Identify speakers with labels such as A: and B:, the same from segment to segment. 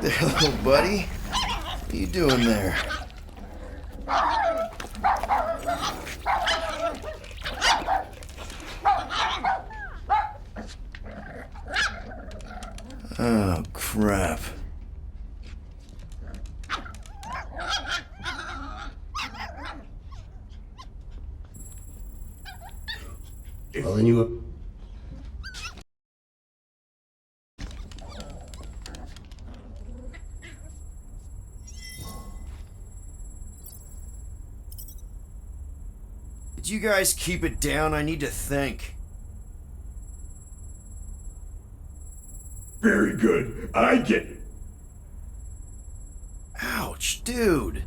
A: there, little buddy. What are you doing there? Oh, crap.
B: Well, then you...
A: Did you guys keep it down? I need to think.
B: Very good. I get it.
A: Ouch, dude.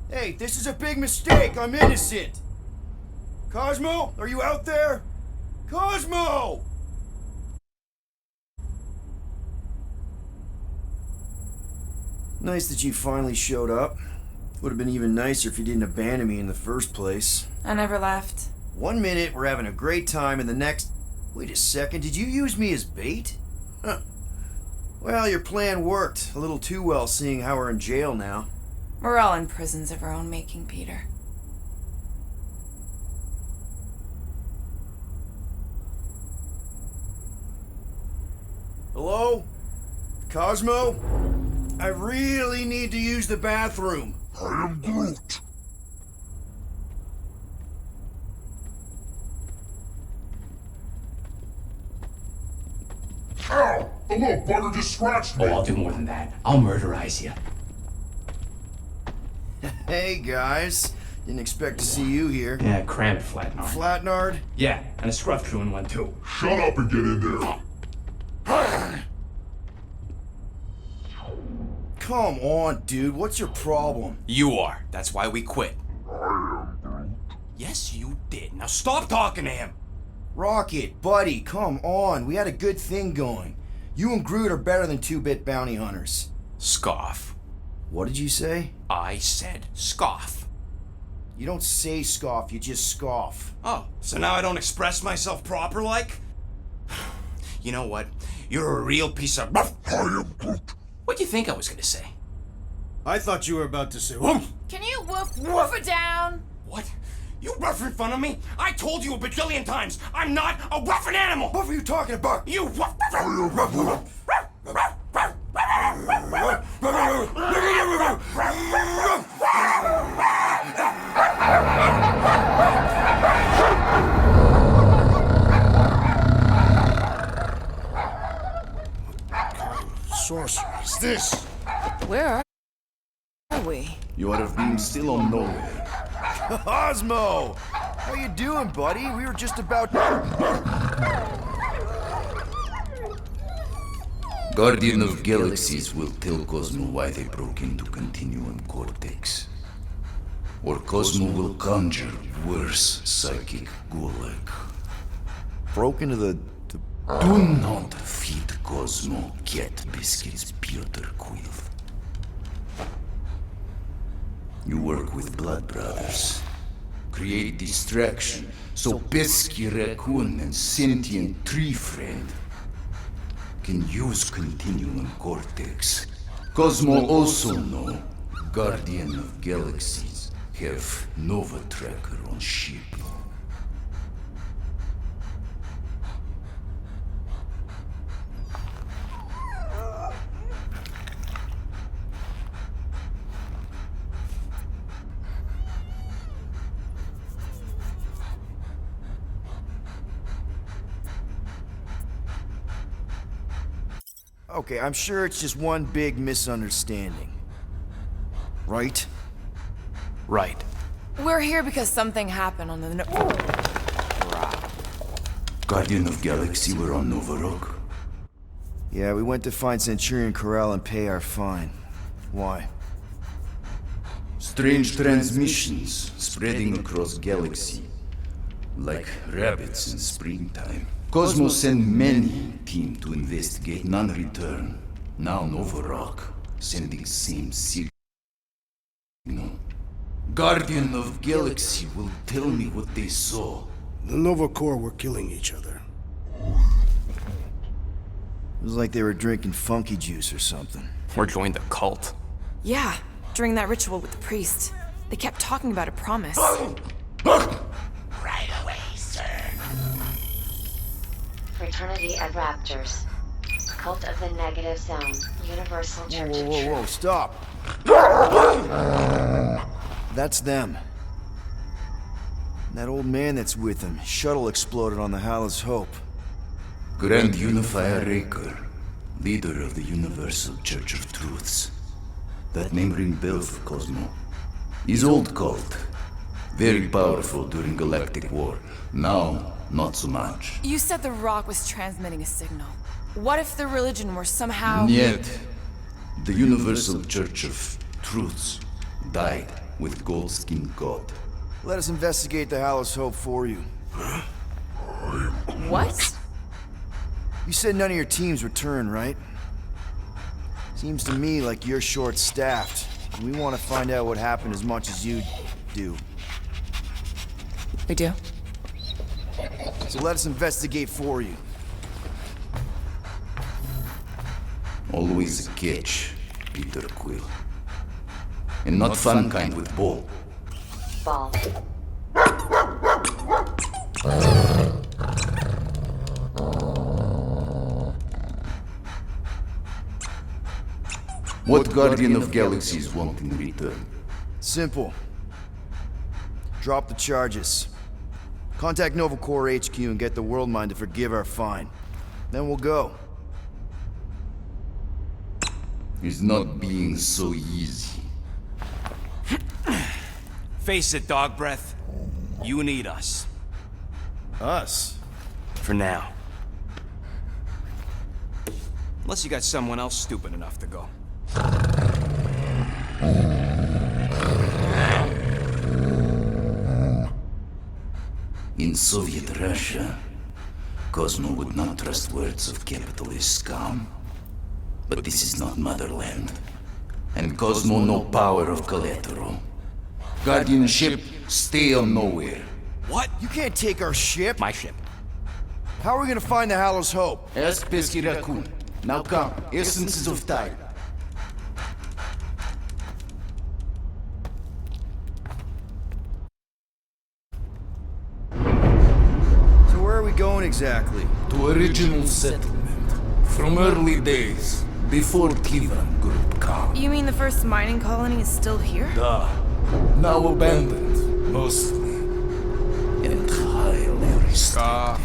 A: Hey, this is a big mistake. I'm innocent. Cosmo, are you out there? Cosmo! Nice that you finally showed up. Would have been even nicer if you didn't abandon me in the first place.
C: I never left.
A: 1 minute, we're having a great time, and the next... Wait a second, did you use me as bait? Huh. Well, your plan worked. A little too well, seeing how we're in jail now.
C: We're all in prisons of our own making, Peter.
A: Hello? Cosmo? I really need to use the bathroom.
B: I am Groot. Ow! The little bugger just scratched me.
D: Oh, I'll do more than that. I'll murderize you.
A: Hey, guys. Didn't expect to see you here.
D: Yeah, crammed Flatnard.
A: Flatnard?
D: Yeah, and a scruff crew in one too.
B: Shut up and get in there.
A: Come on, dude. What's your problem?
E: You are. That's why we quit.
B: I am Groot.
E: Yes, you did. Now stop talking to him.
A: Rocket, buddy, come on. We had a good thing going. You and Groot are better than 2-bit bounty hunters.
E: Scoff.
A: What did you say?
E: I said scoff.
A: You don't say scoff, you just scoff.
E: Oh, so now I don't express myself proper like? You know what? You're a real piece of...
B: I am Groot.
E: What'd you think I was gonna say?
A: I thought you were about to say, woof.
C: Can you woof it down?
E: What? You rough in front of me? I told you a bajillion times, I'm not a rough animal!
A: What were you talking about?
E: You rough...
A: Sorcery is this?
C: Where are we?
F: You have been still on nowhere.
A: Cosmo! How you doing, buddy? We were just about...
F: Guardian of Galaxies will tell Cosmo why they broke into Continuum Cortex. Or Cosmo will conjure worse psychic gulag.
A: Broke into the...
F: Do not feed Cosmo cat biscuits, Peter Quill. You work with Blood Brothers. Create distraction so pesky raccoon and sentient tree friend can use Continuum Cortex. Cosmo also know Guardian of Galaxies have Nova Tracker on ship.
A: Okay, I'm sure it's just one big misunderstanding. Right?
E: Right.
C: We're here because something happened on the...
F: Guardian of Galaxy were on Nova Rock.
A: Yeah, we went to find Centurion Corral and pay our fine. Why?
F: Strange transmissions spreading across galaxy, like rabbits in springtime. Cosmo sent many team to investigate, none return. Now Nova Rock, sending same signal. Guardian of Galaxy will tell me what they saw.
G: The Nova Corps were killing each other.
A: was like they were drinking funky juice or something.
E: Or joined the cult.
C: Yeah, during that ritual with the priest. They kept talking about a promise.
G: Right away, sir. Fraternity of Raptors. Cult of the Negative Zone. Universal Church of
A: Whoa,
G: Truth.
A: stop! That's them. That old man that's with them. His shuttle exploded on the Hallis Hope.
F: Grand Unifier Raker, leader of the Universal Church of Truths. That name rings bells for Cosmo. His old cult. Very powerful during Galactic War. Now, not so much.
C: You said the rock was transmitting a signal. What if the religion were somehow...
F: Yet, the Universal Church of Truths died with Gold-Skinned God.
A: Let us investigate the Hallis Hope for you.
C: What?
A: You said none of your teams returned, right? Seems to me like you're short-staffed. We want to find out what happened as much as you do.
C: We do?
A: So let us investigate for you.
F: Always a catch, Peter Quill. And not fun kind with ball.
G: Ball.
F: What Guardian of Galaxies want in return?
A: Simple. Drop the charges. Contact Nova Corps HQ and get the World Mind to forgive our fine. Then we'll go.
F: It's not being so easy.
E: Face it, dog breath. You need us.
A: Us?
E: For now. Unless you got someone else stupid enough to go.
F: In Soviet Russia, Cosmo would not trust words of capitalist scum. But this is not motherland. And Cosmo no power of collateral. Guardianship, stay on nowhere.
E: What?
A: You can't take our ship!
E: My ship.
A: How are we gonna find the Hallows Hope?
F: Ask Pesky Raccoon. Now come, essences of time.
A: So where are we going exactly?
F: To original settlement. From early days, before Cleveland Group come.
C: You mean the first mining colony is still here?
F: Now abandoned, mostly. Entirely restored.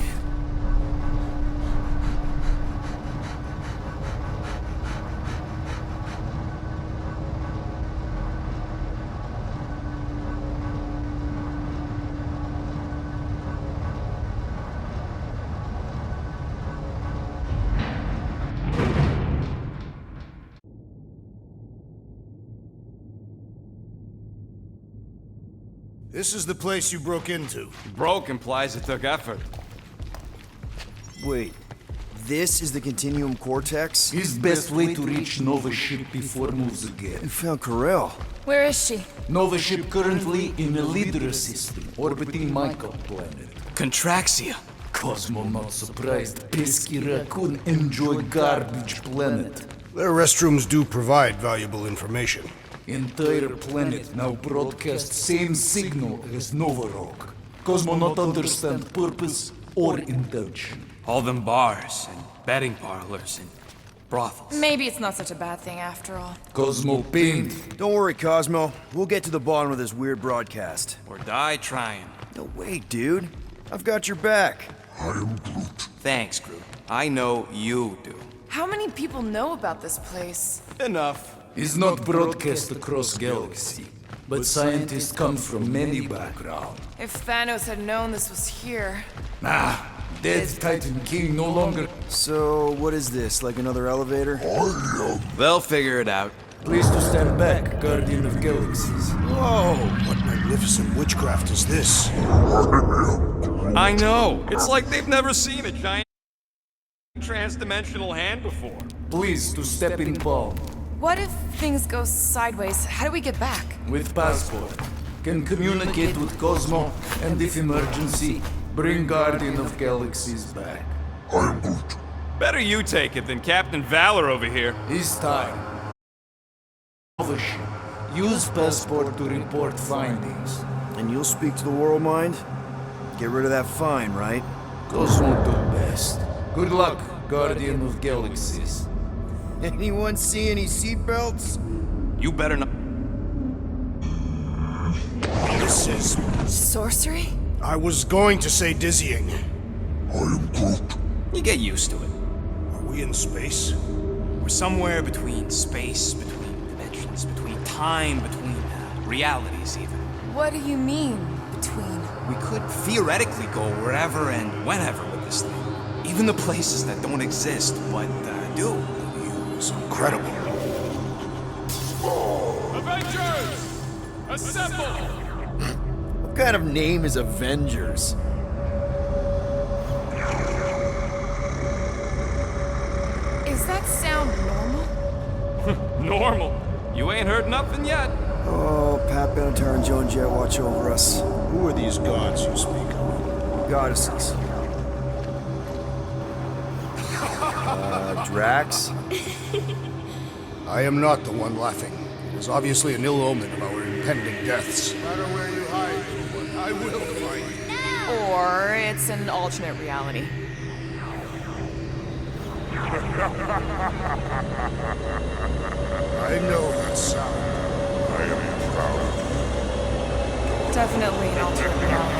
H: This is the place you broke into.
E: Broke implies it took effort.
A: Wait, this is the Continuum Cortex?
F: His best way to reach Nova ship before moves again.
A: You found Corel.
C: Where is she?
F: Nova ship currently in a Lydra system, orbiting Michael planet.
E: Contraxia.
F: Cosmo not surprised Pesky Raccoon enjoy garbage planet.
H: Their restrooms do provide valuable information.
F: Entire planet now broadcast same signal as Nova Rock. Cosmo not understand purpose or intention.
E: All them bars and betting parlors and brothels.
C: Maybe it's not such a bad thing after all.
F: Cosmo pained.
A: Don't worry, Cosmo. We'll get to the bottom of this weird broadcast.
E: Or die trying.
A: No, wait, dude. I've got your back.
E: Thanks, Groot. I know you do.
C: How many people know about this place?
E: Enough.
F: Is not broadcast across galaxy, but scientists come from many backgrounds.
C: If Thanos had known this was here...
F: Nah, dead Titan King no longer.
A: So, what is this? Like another elevator?
E: They'll figure it out.
F: Please to stand back, Guardian of Galaxies.
H: Whoa, what magnificent witchcraft is this?
E: I know. It's like they've never seen a giant trans-dimensional hand before.
F: Please to step in palm.
C: What if things go sideways? How do we get back?
F: With passport. Can communicate with Cosmo, and if emergency, bring Guardian of Galaxies back.
I: Better you take it than Captain Valor over here.
F: It's time. Overship. Use passport to report findings.
A: And you'll speak to the World Mind? Get rid of that fine, right?
F: Those won't do best. Good luck, Guardian of Galaxies.
A: Anyone see any seatbelts?
I: You better not.
H: This is...
C: Sorcery?
H: I was going to say dizzying.
B: I am Groot.
E: You get used to it.
H: Are we in space?
E: We're somewhere between space, between dimensions, between time, between realities even.
C: What do you mean, between?
E: We could theoretically go wherever and whenever with this thing. Even the places that don't exist, but do.
H: It's incredible.
I: Avengers! Assemble!
A: What kind of name is Avengers?
C: Is that sound normal?
I: Normal. You ain't heard nothing yet.
A: Oh, Pat Benatar and Joan Jett watch over us.
H: Who are these gods you speak of?
A: Goddesses. Drax?
H: I am not the one laughing. It is obviously an ill omen of our impending deaths. No matter where you hide, I will find you.
C: Or it's an alternate reality.
H: I know that sound. I am proud.
C: Definitely an alternate reality.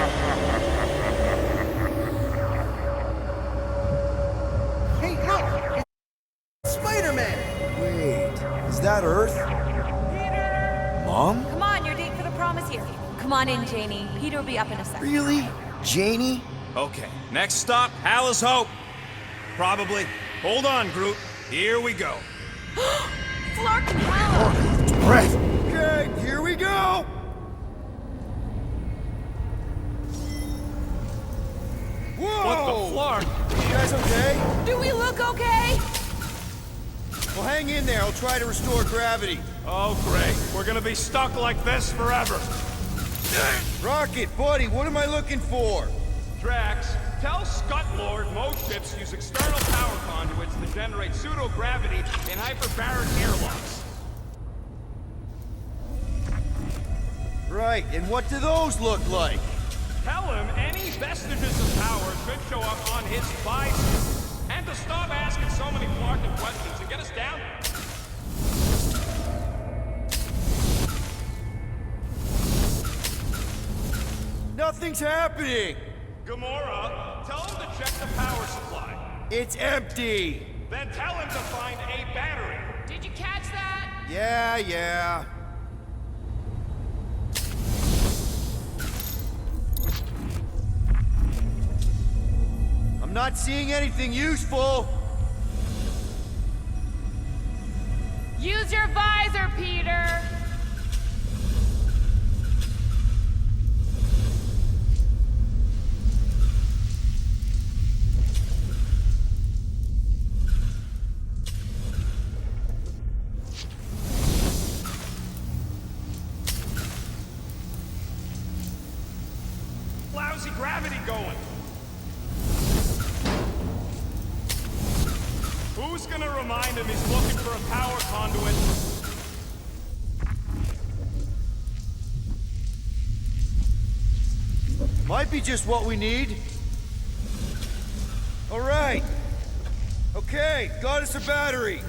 A: Hey, look! It's Spider-Man! Wait, is that Earth? Mom?
J: Come on, your date for the prom is here. Come on in, Janie. Peter will be up in a second.
A: Really? Janie?
I: Okay, next stop, Hal's Hope. Probably. Hold on, Groot. Here we go.
J: Flark and Hal!
H: Breath!
A: Okay, here we go! Whoa!
I: What the flark?
A: You guys okay?
J: Do we look okay?
A: Well, hang in there. I'll try to restore gravity.
I: Oh, great. We're gonna be stuck like this forever.
A: Rocket, buddy, what am I looking for?
I: Drax, tell Scut Lord most ships use external power conduits that generate pseudo-gravity in hyperbaric airlocks.
A: Right, and what do those look like?
I: Tell him any vestiges of power should show up on his bicep. And to stop asking so many Clarkin questions and get us down.
A: Nothing's happening!
I: Gamora, tell him to check the power supply.
A: It's empty!
I: Then tell him to find a battery.
J: Did you catch that?
A: Yeah. I'm not seeing anything useful!
J: Use your visor, Peter!
I: Lousy gravity going. Who's gonna remind him he's looking for a power conduit?
A: Might be just what we need. Alright. Okay, got us a battery.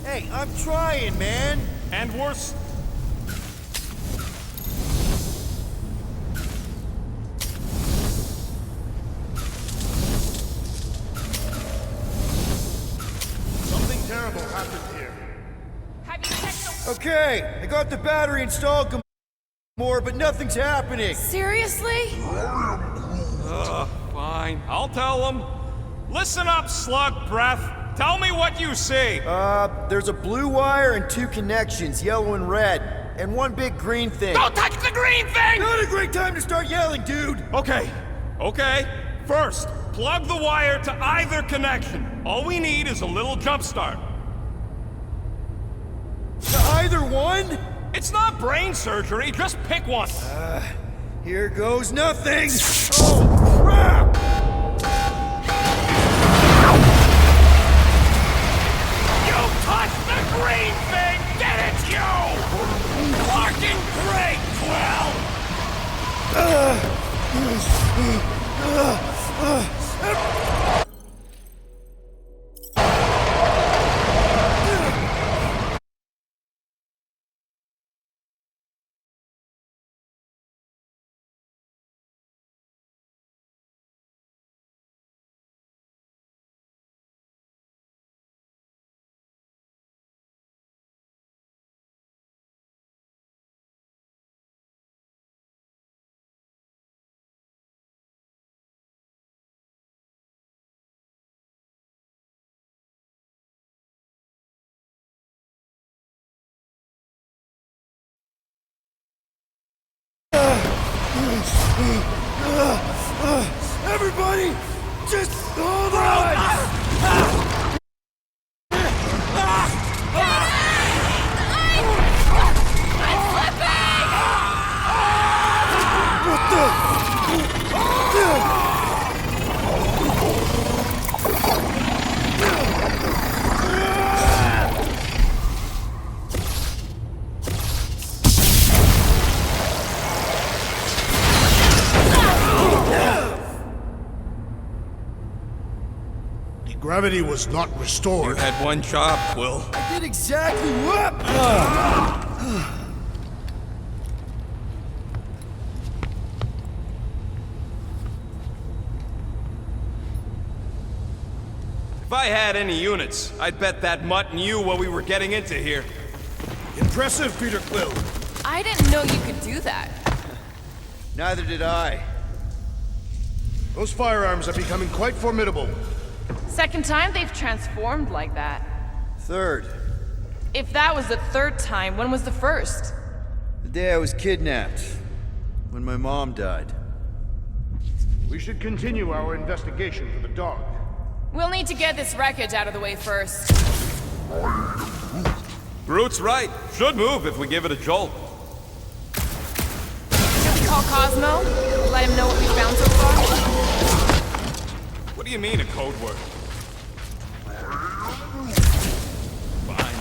A: Hey, I'm trying, man.
I: And we're
H: Something terrible happened here.
J: Have you checked the...
A: Okay, I got the battery installed more, but nothing's happening.
C: Seriously?
I: fine. I'll tell him. Listen up, slug breath. Tell me what you see.
A: There's a blue wire and 2 connections, yellow and red, and 1 big green thing.
I: Don't touch the green thing!
A: Not a great time to start yelling, dude!
I: Okay. First, plug the wire to either connection. All we need is a little jump start.
A: To either one?
I: It's not brain surgery, just pick one.
A: Here goes nothing! Oh, crap! Everybody, just hold on!
H: Gravity was not restored.
E: You had one job, Quill.
A: I did exactly what?
I: If I had any units, I'd bet that mutt knew what we were getting into here.
H: Impressive, Peter Quill.
C: I didn't know you could do that.
A: Neither did I.
H: Those firearms are becoming quite formidable.
C: Second time they've transformed like that.
A: Third,
C: If that was the third time, when was the first?
A: the day I was kidnapped. When my mom died.
H: We should continue our investigation for the dog.
C: We'll need to get this wreckage out of the way first.
I: Groot's right. Should move if we give it a jolt.
C: Should we call Cosmo? Let him know what we found so far?
I: What do you mean, a code word? Fine.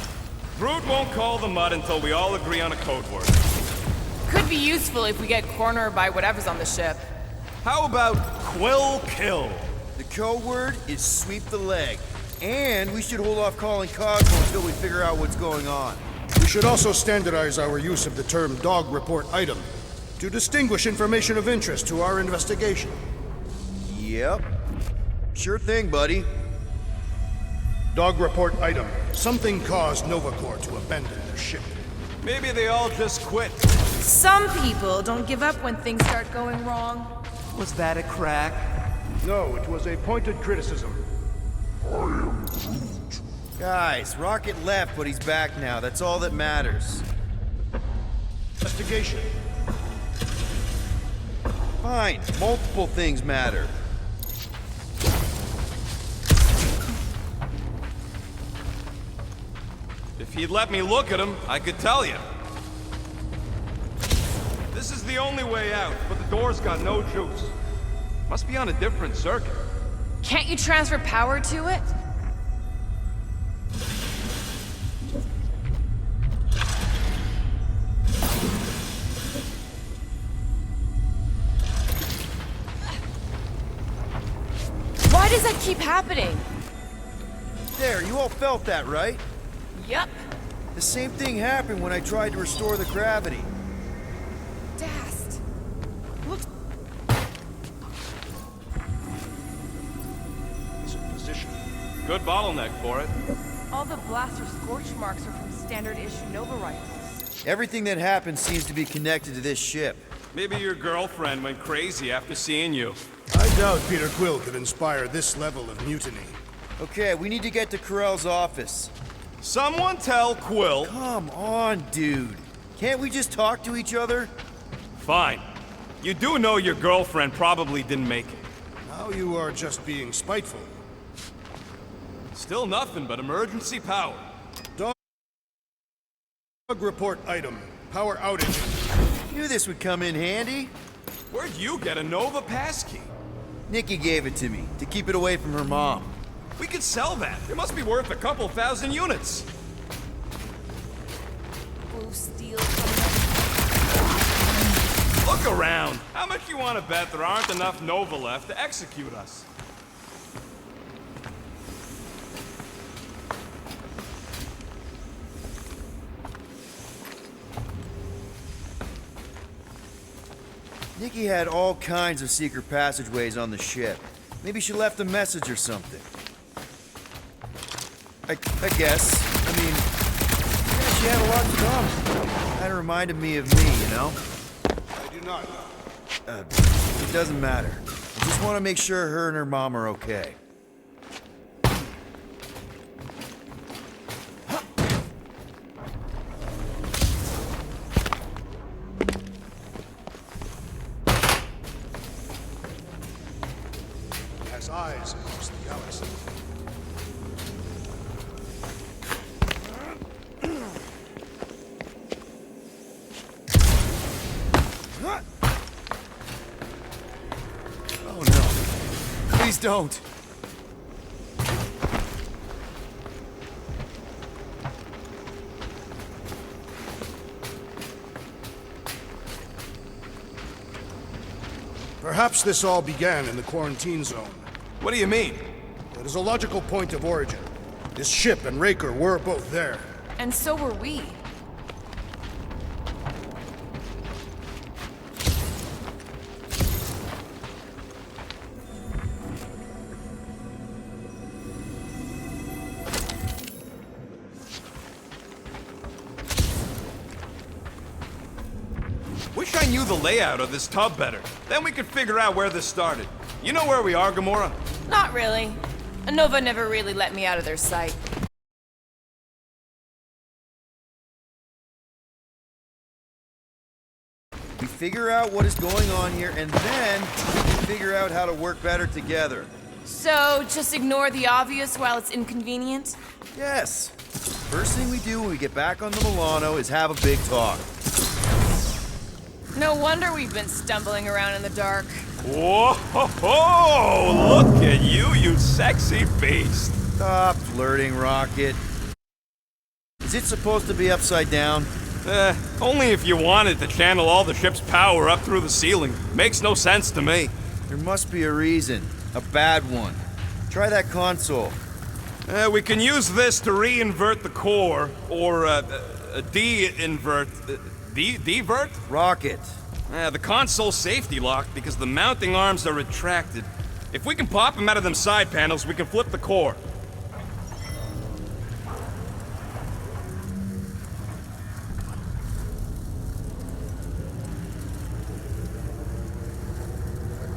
I: Groot won't call the mud until we all agree on a code word.
C: Could be useful if we get cornered by whatever's on the ship.
I: How about Quill Kill?
A: The code word is sweep the leg. And we should hold off calling Cosmo until we figure out what's going on.
H: We should also standardize our use of the term dog report item to distinguish information of interest to our investigation.
A: Yep. Sure thing, buddy.
H: Dog report item. Something caused Nova Corps to abandon their ship.
I: Maybe they all just quit.
C: Some people don't give up when things start going wrong.
E: Was that a crack?
H: No, it was a pointed criticism.
A: Guys, Rocket left, but he's back now. That's all that matters.
H: Investigation.
A: Fine. Multiple things matter.
I: If he'd let me look at him, I could tell you. This is the only way out, but the door's got no juice. Must be on a different circuit.
C: Can't you transfer power to it? Why does that keep happening?
A: There, you all felt that, right?
C: Yup.
A: The same thing happened when I tried to restore the gravity.
C: Dast. Looks
H: Is in position.
I: Good bottleneck for it.
C: all the blaster scorch marks are from standard issue Nova rifles.
A: Everything that happened seems to be connected to this ship.
I: Maybe your girlfriend went crazy after seeing you.
H: I doubt Peter Quill could inspire this level of mutiny.
A: Okay, we need to get to Carell's office.
I: Someone tell Quill.
A: Come on, dude. Can't we just talk to each other?
I: Fine. You do know your girlfriend probably didn't make it.
H: Now you are just being spiteful.
I: Still nothing but emergency power.
H: Dog report item. Power outage.
A: Knew this would come in handy.
I: Where'd you get a Nova passkey?
A: Nikki gave it to me to keep it away from her mom.
I: We could sell that. It must be worth a couple thousand units.
C: Blue steel.
I: Look around. How much you want to bet there aren't enough Nova left to execute us?
A: Nikki had all kinds of secret passageways on the ship. Maybe she left a message or something. I guess. I mean, yeah, she had a lot to come. Kinda reminded me of me, you know?
H: I do not.
A: It doesn't matter. I just want to make sure her and her mom are okay.
H: across the galaxy.
A: Oh no. Please don't.
H: Perhaps this all began in the quarantine zone.
E: What do you mean?
H: It is a logical point of origin. This ship and Raker were both there.
C: And so were we.
I: Wish I knew the layout of this tub better. Then we could figure out where this started. You know where we are, Gamora?
C: Not really. Nova never really let me out of their sight.
A: We figure out what is going on here, and then we figure out how to work better together.
C: So, just ignore the obvious while it's inconvenient?
A: Yes. First thing we do when we get back on the Milano is have a big talk.
C: No wonder we've been stumbling around in the dark.
I: Whoa! Look at you, you sexy beast!
A: Stop flirting, Rocket. Is it supposed to be upside down?
I: Only if you wanted to channel all the ship's power up through the ceiling. Makes no sense to me.
A: There must be a reason. A bad one. Try that console.
I: We can use this to re-invert the core, or de-invert... Divert?
A: Rocket.
I: The console's safety locked because the mounting arms are retracted. If we can pop them out of them side panels, we can flip the core.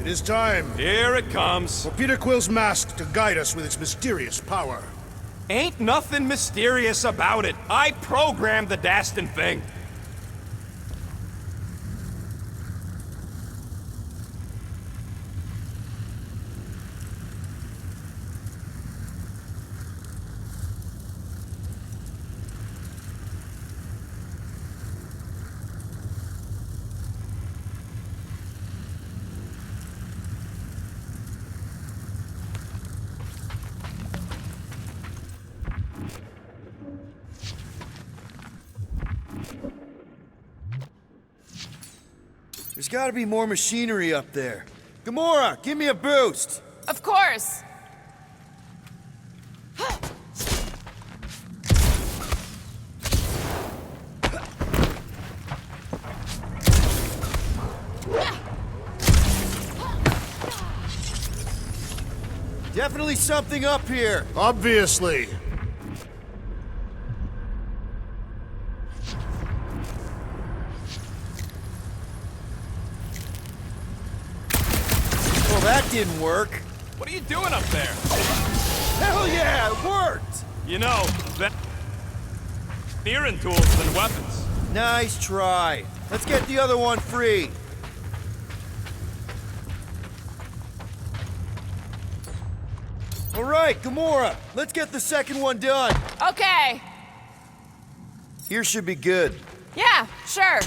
H: It is time
I: Here it comes.
H: for Peter Quill's mask to guide us with its mysterious power.
I: Ain't nothing mysterious about it. I programmed the dastin' thing.
A: There's gotta be more machinery up there. Gamora, give me a boost!
C: Of course!
A: Definitely something up here!
H: Obviously.
A: Well, that didn't work.
I: What are you doing up there?
A: Hell yeah, it worked!
I: You know, that... Steering tools and weapons.
A: Nice try. Let's get the other one free. All right, Gamora, let's get the second one done.
C: Okay.
A: Here should be good.
C: Yeah, sure.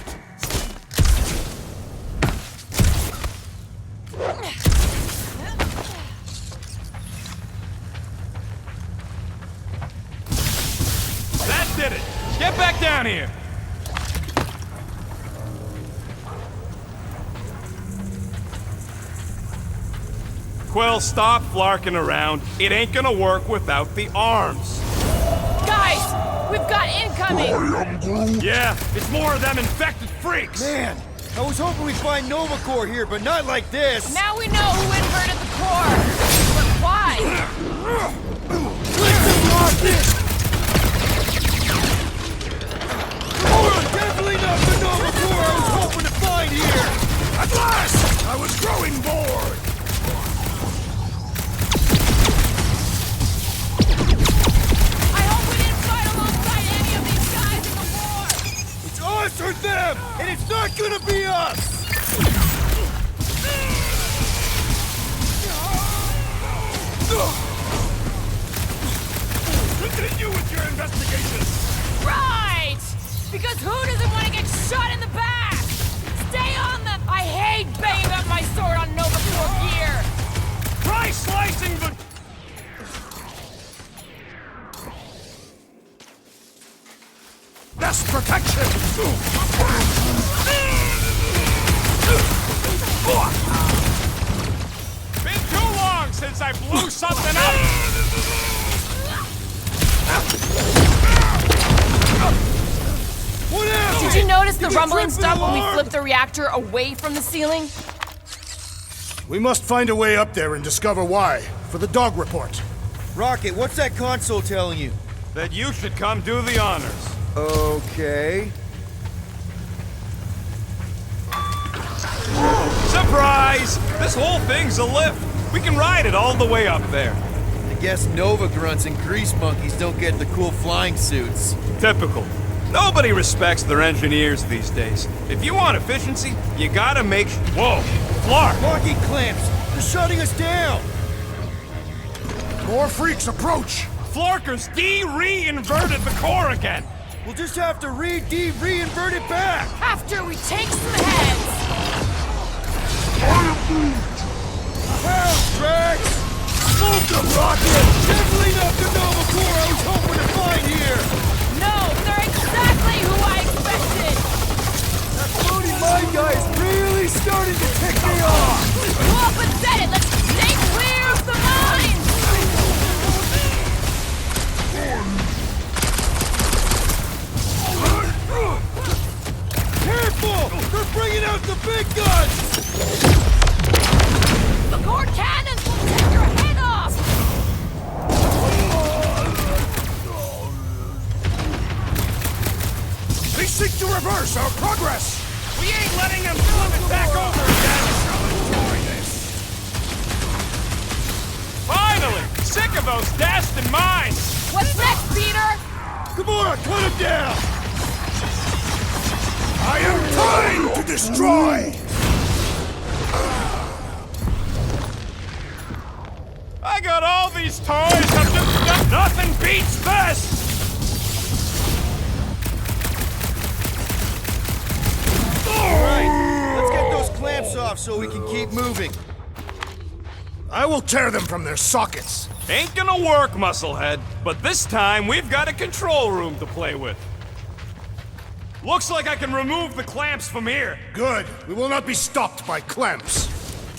I: That did it! Get back down here! Quill, stop flarking around. It ain't gonna work without the arms.
C: Guys, we've got incoming!
I: Yeah, it's more of them infected freaks!
A: Man, I was hoping we'd find Nova Corps here, but not like this.
C: Now we know who inverted the core. But why?
A: Listen, Rocket! Definitely not the Nova Corps I was hoping to find here!
H: At last! I was growing bored!
C: I hope we didn't fight alongside any of these guys in the war!
A: It's us or them, and it's not gonna be us!
I: Continue with your investigation!
J: Right! Because who doesn't want to get shot in the back? Stay on the... I hate banging up my sword on Nova Corps gear!
I: Try slicing the...
H: Best protection!
I: Been too long since I blew something up!
C: Did you notice the rumbling stopped when we flipped the reactor away from the ceiling?
H: We must find a way up there and discover why, for the dog report.
A: Rocket, what's that console telling you?
I: That you should come do the honors.
A: Okay.
I: Surprise! This whole thing's a lift. We can ride it all the way up there.
A: I guess Nova grunts and grease monkeys don't get the cool flying suits.
I: Typical. Nobody respects their engineers these days. If you want efficiency, you gotta make Whoa! Flark!
A: Locking clamps! They're shutting us down!
H: More freaks approach!
I: Flarkers de-re-inverted the core again!
A: We'll just have to re-invert it back!
J: After we take some heads!
A: Pound, Drax! Smoke them, Rocket! Definitely not the Nova Corps I was hoping to find here!
J: No, they're exactly who I expected!
A: That floating mine guy is really starting to tick me off!
J: Who up and said it? Let's stay clear of the mines!
A: Careful! They're bringing out the big guns!
J: The core cannons will take your head off!
H: They seek to reverse our progress!
I: We ain't letting them flip it back over again! Finally! Sick of those Daston mines!
J: What's next, Peter?
A: Come on, put him down!
H: I am trying to destroy!
I: I got all these toys, I'm just... Nothing beats this!
A: Alright, let's get those clamps off so we can keep moving.
H: I will tear them from their sockets.
I: Ain't gonna work, Musclehead. But this time, we've got a control room to play with. Looks like I can remove the clamps from here.
H: Good. We will not be stopped by clamps.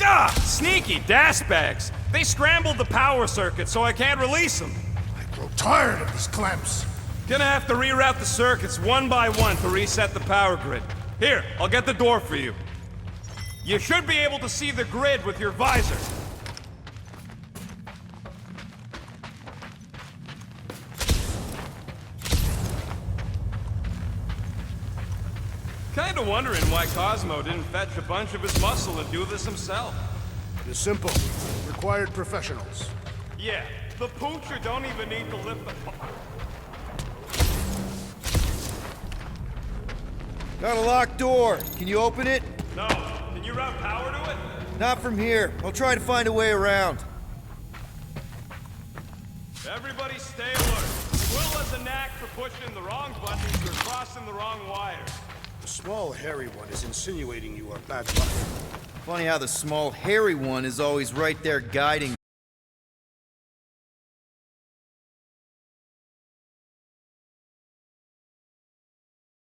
I: Ah! Sneaky DAS bags. They scrambled the power circuit, so I can't release them.
H: I grow tired of these clamps.
I: Gonna have to reroute the circuits one by one to reset the power grid. Here, I'll get the door for you. You should be able to see the grid with your visor. Kinda wondering why Cosmo didn't fetch a bunch of his muscle and do this himself.
H: It is simple. Required professionals.
I: Yeah, the poocher don't even need to lift the...
A: Got a locked door. Can you open it?
I: No. Can you route power to it?
A: Not from here. I'll try to find a way around.
I: Everybody stay alert. Will has a knack for pushing the wrong buttons or crossing the wrong wires.
H: The small, hairy one is insinuating you are bad luck.
A: Funny how the small, hairy one is always right there guiding.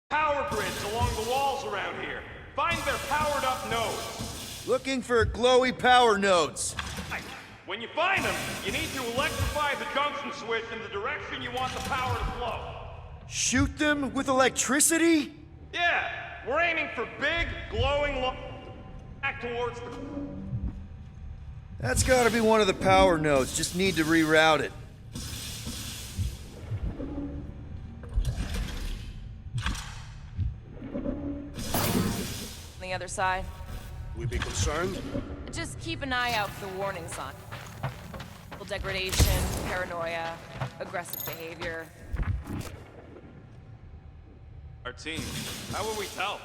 I: Power grids along the walls around here. Find their powered up nodes.
A: Looking for glowy power nodes.
I: When you find them, you need to electrify the junction switch in the direction you want the power to flow.
A: Shoot them with electricity?
I: Yeah, we're aiming for big, glowing back towards the...
A: That's gotta be one of the power nodes. Just need to reroute it.
C: On the other side.
H: We be concerned?
C: Just keep an eye out for the warning sign. Degradation, paranoia, aggressive behavior.
I: Our team, how will we tell?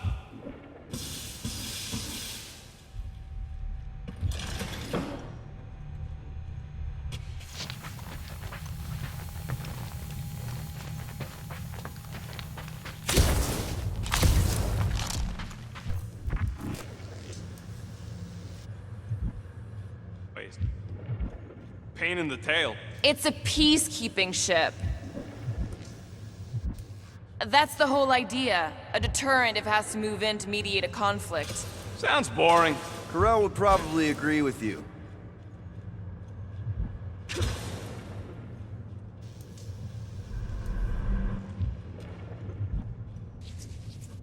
I: pain in the tail.
C: It's a peacekeeping ship. That's the whole idea. A deterrent if it has to move in to mediate a conflict.
I: Sounds boring.
A: Corell would probably agree with you.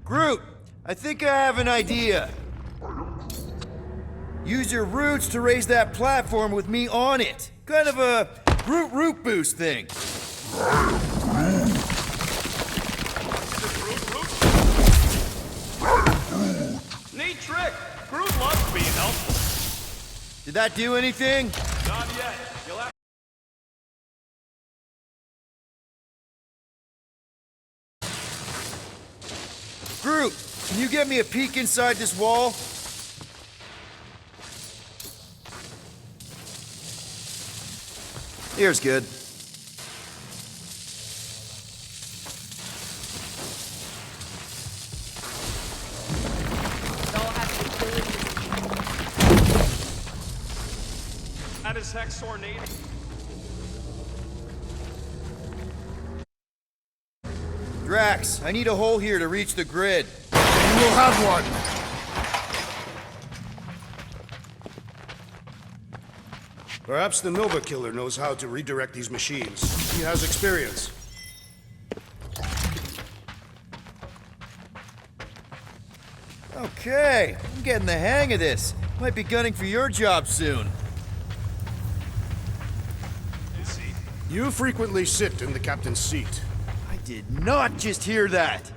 A: Groot, I think I have an idea. Use your roots to raise that platform with me on it. Kind of a Groot root boost thing.
I: Neat trick. Groot loves being helpful.
A: Did that do anything?
I: Not yet. You'll have
A: Groot, can you get me a peek inside this wall? Here's good.
C: It all has the ability
I: That is Hex Ornate.
A: Drax, I need a hole here to reach the grid.
H: You will have one. Perhaps the Nova Killer knows how to redirect these machines. He has experience.
A: Okay, I'm getting the hang of this. Might be gunning for your job soon.
H: You frequently sit in the captain's seat.
A: I did not just hear that.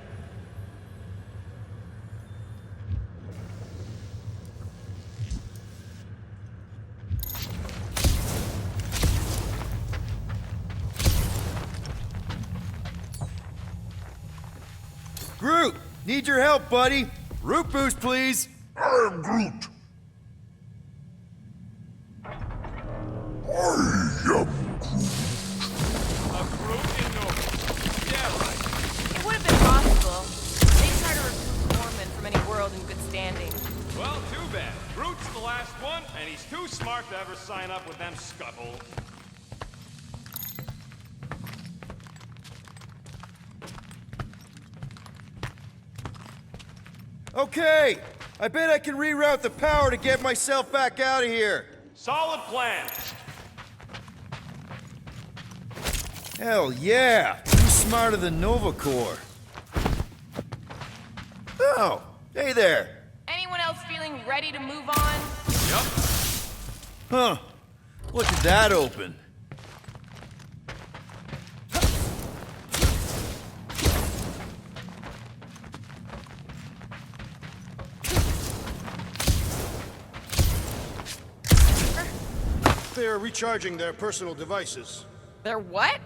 A: Groot, need your help, buddy. Root boost, please.
B: I am Groot.
I: A Groot in Nova. Yeah, right.
C: It would have been possible. They try to recruit Norman from any world in good standing.
I: Well, too bad. Groot's the last one, and he's too smart to ever sign up with them scuttles.
A: Okay, I bet I can reroute the power to get myself back out of here.
I: Solid plan.
A: Hell yeah! Who's smarter than Nova Corps? Oh, hey there.
C: Anyone else feeling ready to move on?
I: Yep.
A: Huh. Look at that open.
H: They're recharging their personal devices.
C: They're what?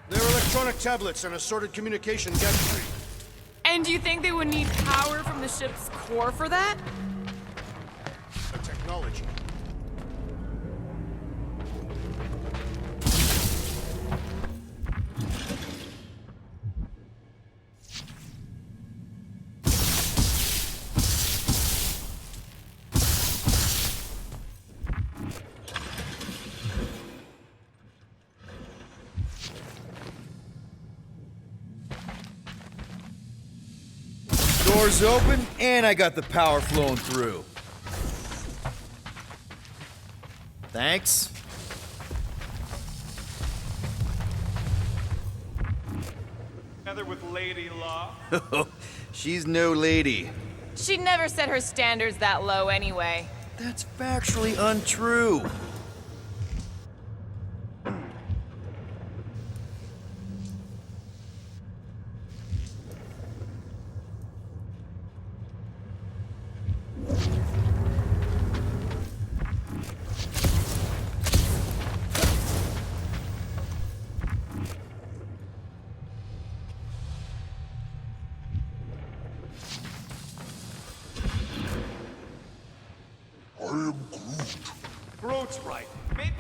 H: Their electronic tablets and assorted communication gadgetry.
C: And do you think they would need power from the ship's core for that?
H: The technology.
A: Doors open, and I got the power flowing through. Thanks.
I: Together with Lady Law.
A: She's no lady.
C: She'd never set her standards that low anyway.
A: That's factually untrue.
B: I am Groot.
I: Groot's right. Maybe...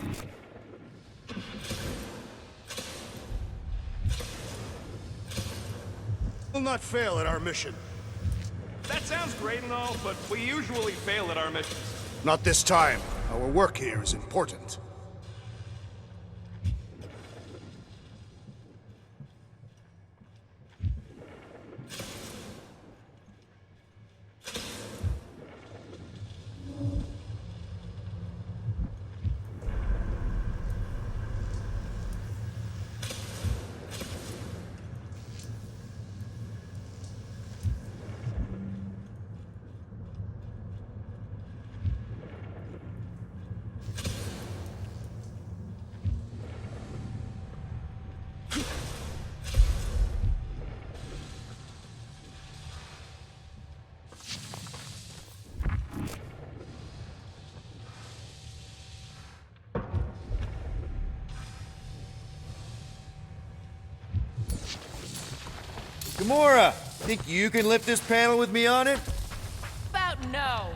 H: Will not fail at our mission.
I: That sounds great and all, but we usually fail at our missions.
H: Not this time. Our work here is important.
A: Gamora, think you can lift this panel with me on it?
J: About no.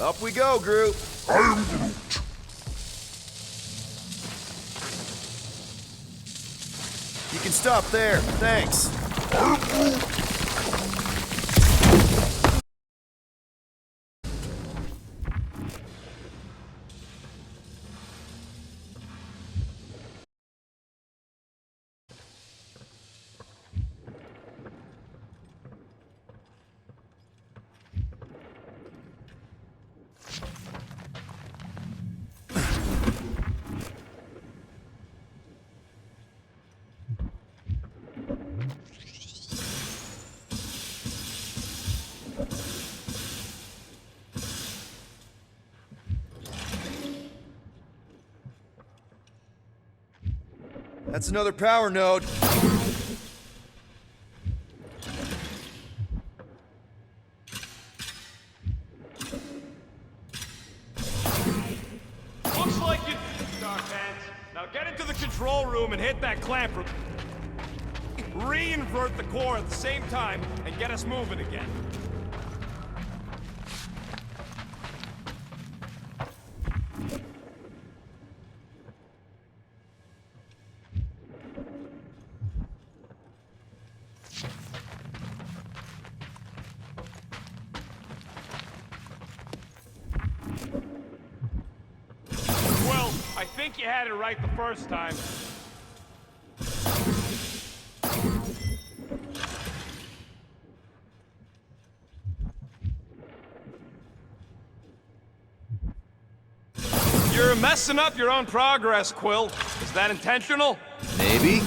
A: Up we go, Groot.
B: I am Groot.
A: You can stop there. Thanks.
B: I am Groot.
A: That's another power node.
I: Looks like you Dark Hands. Now get into the control room and hit that clamp. Re-invert the core at the same time and get us moving again. Well, I think you had it right the first time. You're messing up your own progress, Quill. Is that intentional?
A: Maybe.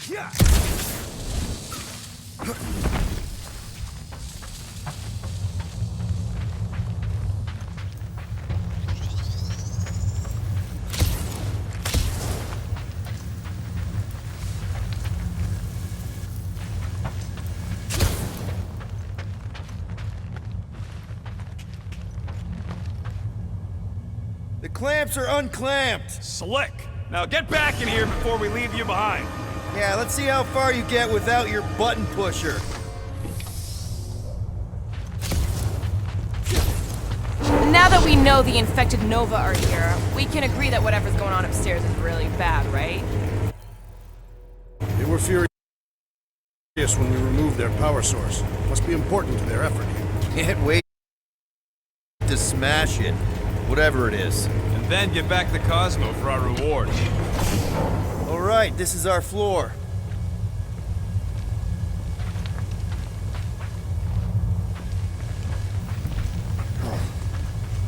A: Yeah. The clamps are unclamped.
I: Slick. Now get back in here before we leave you behind.
A: Yeah, let's see how far you get without your button pusher.
C: Now that we know the infected Nova are here, we can agree that whatever's going on upstairs is really bad, right?
H: They were furious when we removed their power source. Must be important to their effort here.
A: Can't wait to smash it, whatever it is.
I: And then get back to Cosmo for our reward.
A: All right, this is our floor.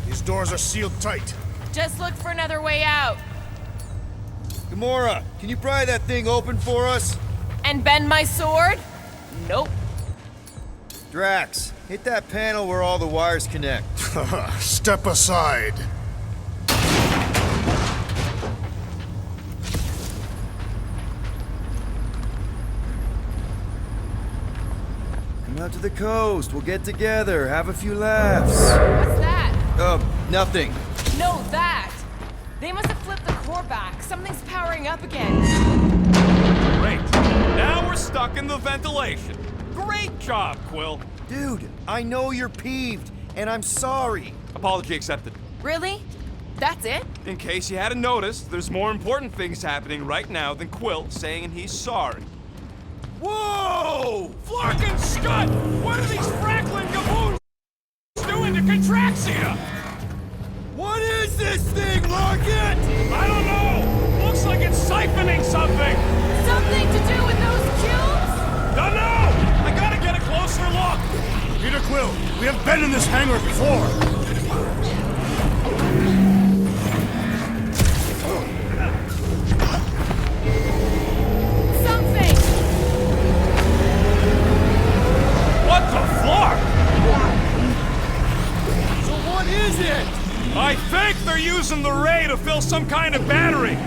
H: These doors are sealed tight.
J: Just look for another way out.
A: Gamora, can you pry that thing open for us?
J: And bend my sword? Nope.
A: Drax, hit that panel where all the wires connect.
H: Step aside.
A: Come out to the coast, we'll get together, have a few laughs.
J: What's that?
A: Nothing.
J: No, that! They must have flipped the core back. Something's powering up again.
I: Great. Now we're stuck in the ventilation. Great job, Quill.
A: Dude, I know you're peeved, and I'm sorry.
I: Apology accepted.
J: Really? That's it?
I: In case you hadn't noticed, there's more important things happening right now than Quill saying he's sorry. Whoa! Flark and Scud! What are these Franklin gaboons doing to Contraxia?
A: What is this thing, Rocket?
I: I don't know! Looks like it's siphoning something!
J: Something to do with those cubes?
I: Don't know! I gotta get a closer look!
H: Peter Quill, we have been in this hangar before.
J: Something!
I: What the fuck?
K: So what is it?
I: I think they're using the ray to fill some kind of battery.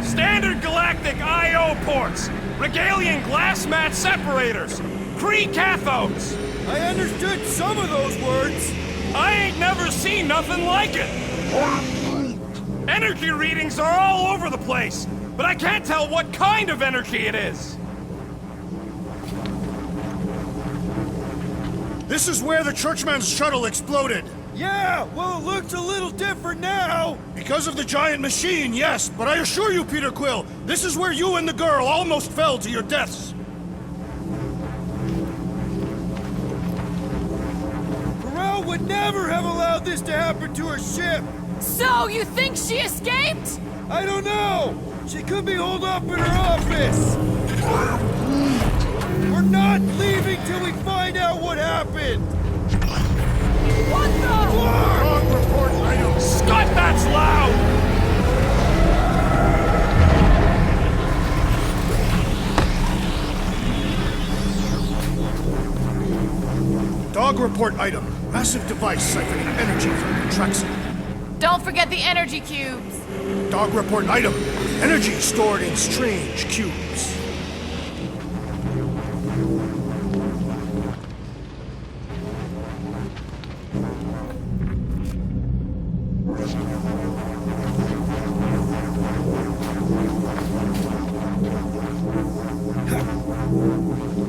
I: Standard galactic I/O ports, Regalian glass mat separators, Kree cathodes.
K: I understood some of those words.
I: I ain't never seen nothing like it. Energy readings are all over the place, but I can't tell what kind of energy it is.
H: This is where the Churchman's shuttle exploded.
K: Yeah, well, it looks a little different now.
H: Because of the giant machine, yes, but I assure you, Peter Quill, this is where you and the girl almost fell to your deaths.
K: Corral would never have allowed this to happen to her ship.
J: So, you think she escaped?
K: I don't know. She could be holed up in her office. We're not leaving till we find out what happened.
J: What the?
H: Wrong report item.
I: Scott, that's loud!
H: Dog report item. Massive device siphoning energy from Contraxia.
J: Don't forget the energy cubes.
H: Dog report item. Energy stored in strange cubes.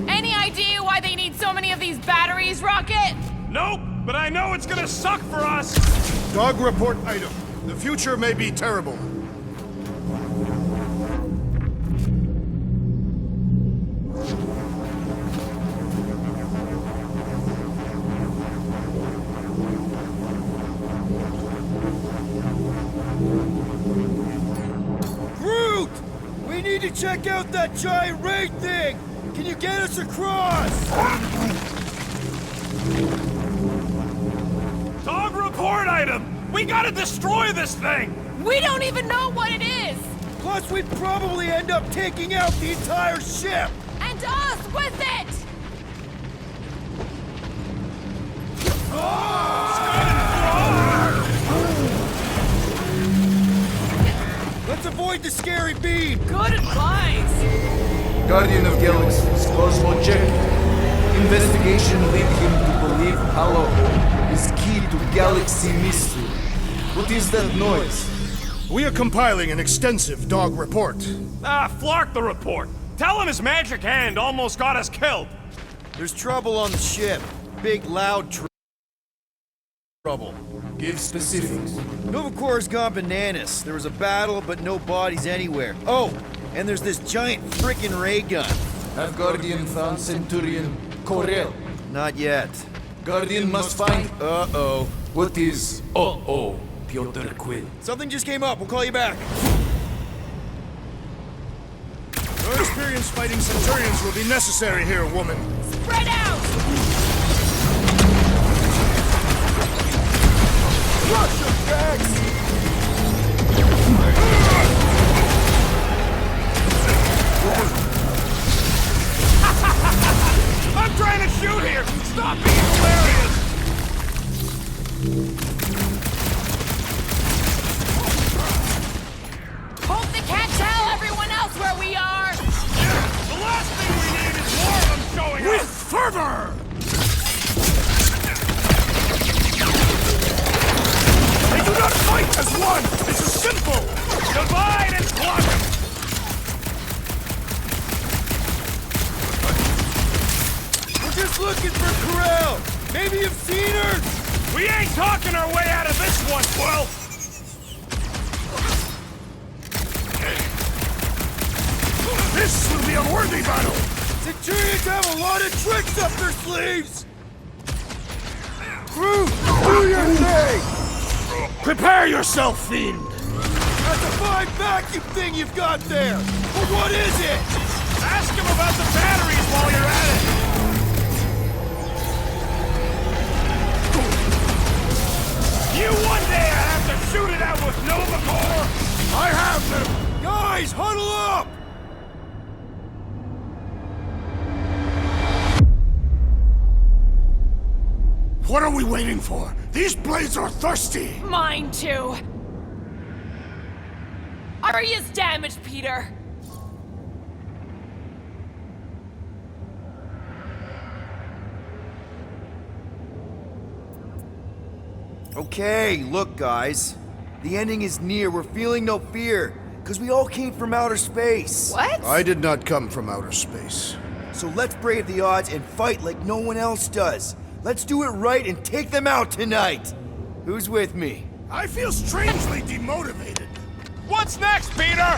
J: Any idea why they need so many of these batteries, Rocket?
I: Nope, but I know it's gonna suck for us.
H: Dog report item. The future may be terrible.
K: Groot! We need to check out that giant ray thing! Can you get us across?
I: Dog report item! We gotta destroy this thing!
J: We don't even know what it is!
K: Plus, we'd probably end up taking out the entire ship!
J: And us with it!
K: Let's avoid the scary beam!
J: Good advice!
F: Guardian of Galaxies, Cosmo check. Investigation lead him to believe Halo is key to galaxy mystery. What is that noise?
H: We are compiling an extensive dog report.
I: Ah, Flark the report. Tell him his magic hand almost got us killed.
K: There's trouble on the ship. Big, loud trouble.
F: Give specifics.
K: Nova Corps gone bananas. There was a battle, but no bodies anywhere. Oh, and there's this giant frickin' ray gun.
F: Have Guardian found Centurion Corel?
K: Not yet.
F: Guardian must find...
K: Uh-oh.
F: What is... Uh-oh, Piotr Quill?
K: Something just came up. We'll call you back.
H: Your experience fighting Centurions will be necessary here, woman.
J: Spread out!
K: Russia, Jax!
I: I'm trying to shoot here! Stop being hilarious!
J: Hope they can't tell everyone else where we are!
I: The last thing we need is more of them showing
H: With
I: up!
H: fervor! They do not fight as one! This is simple!
I: Divide and conquer!
K: We're just looking for Corral. Maybe you've seen her.
I: We ain't talking our way out of this one, Quill!
H: This will be a worthy battle!
K: Centurions have a lot of tricks up their sleeves. Groot, do your thing.
H: Prepare yourself, fiend!
K: That's a fine vacuum thing you've got there. But what is it?
I: Ask him about the batteries while you're at it!
H: What are we waiting for? These blades are thirsty!
J: Mine too. Area's damaged, Peter.
K: Okay, look, guys. The ending is near. We're feeling no fear. Because we all came from outer space.
C: What?
H: I did not come from outer space.
K: So let's brave the odds and fight like no one else does. Let's do it right and take them out tonight. Who's with me?
H: I feel strangely demotivated.
I: What's next, Peter?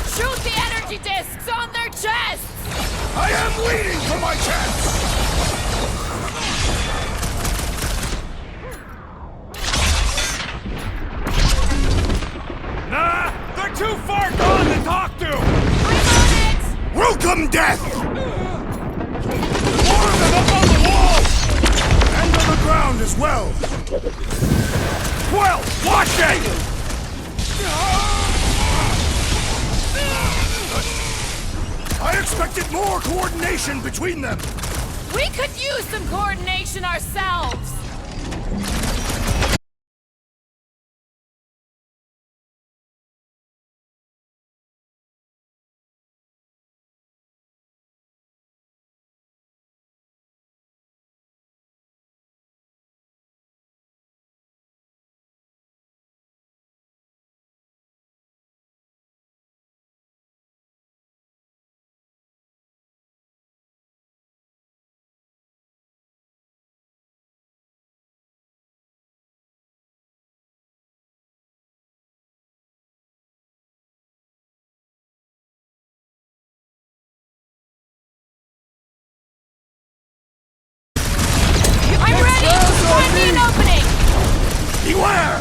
J: Shoot the energy discs on their chests!
H: I am leading for my chance!
I: Nah, they're too far gone to talk to!
J: I'm on it!
H: Welcome, death! More of them up on the walls! And on the ground as well!
I: Well, watch it!
H: I expected more coordination between them!
J: We could use some coordination ourselves! I'm ready! Find me an opening!
H: Beware!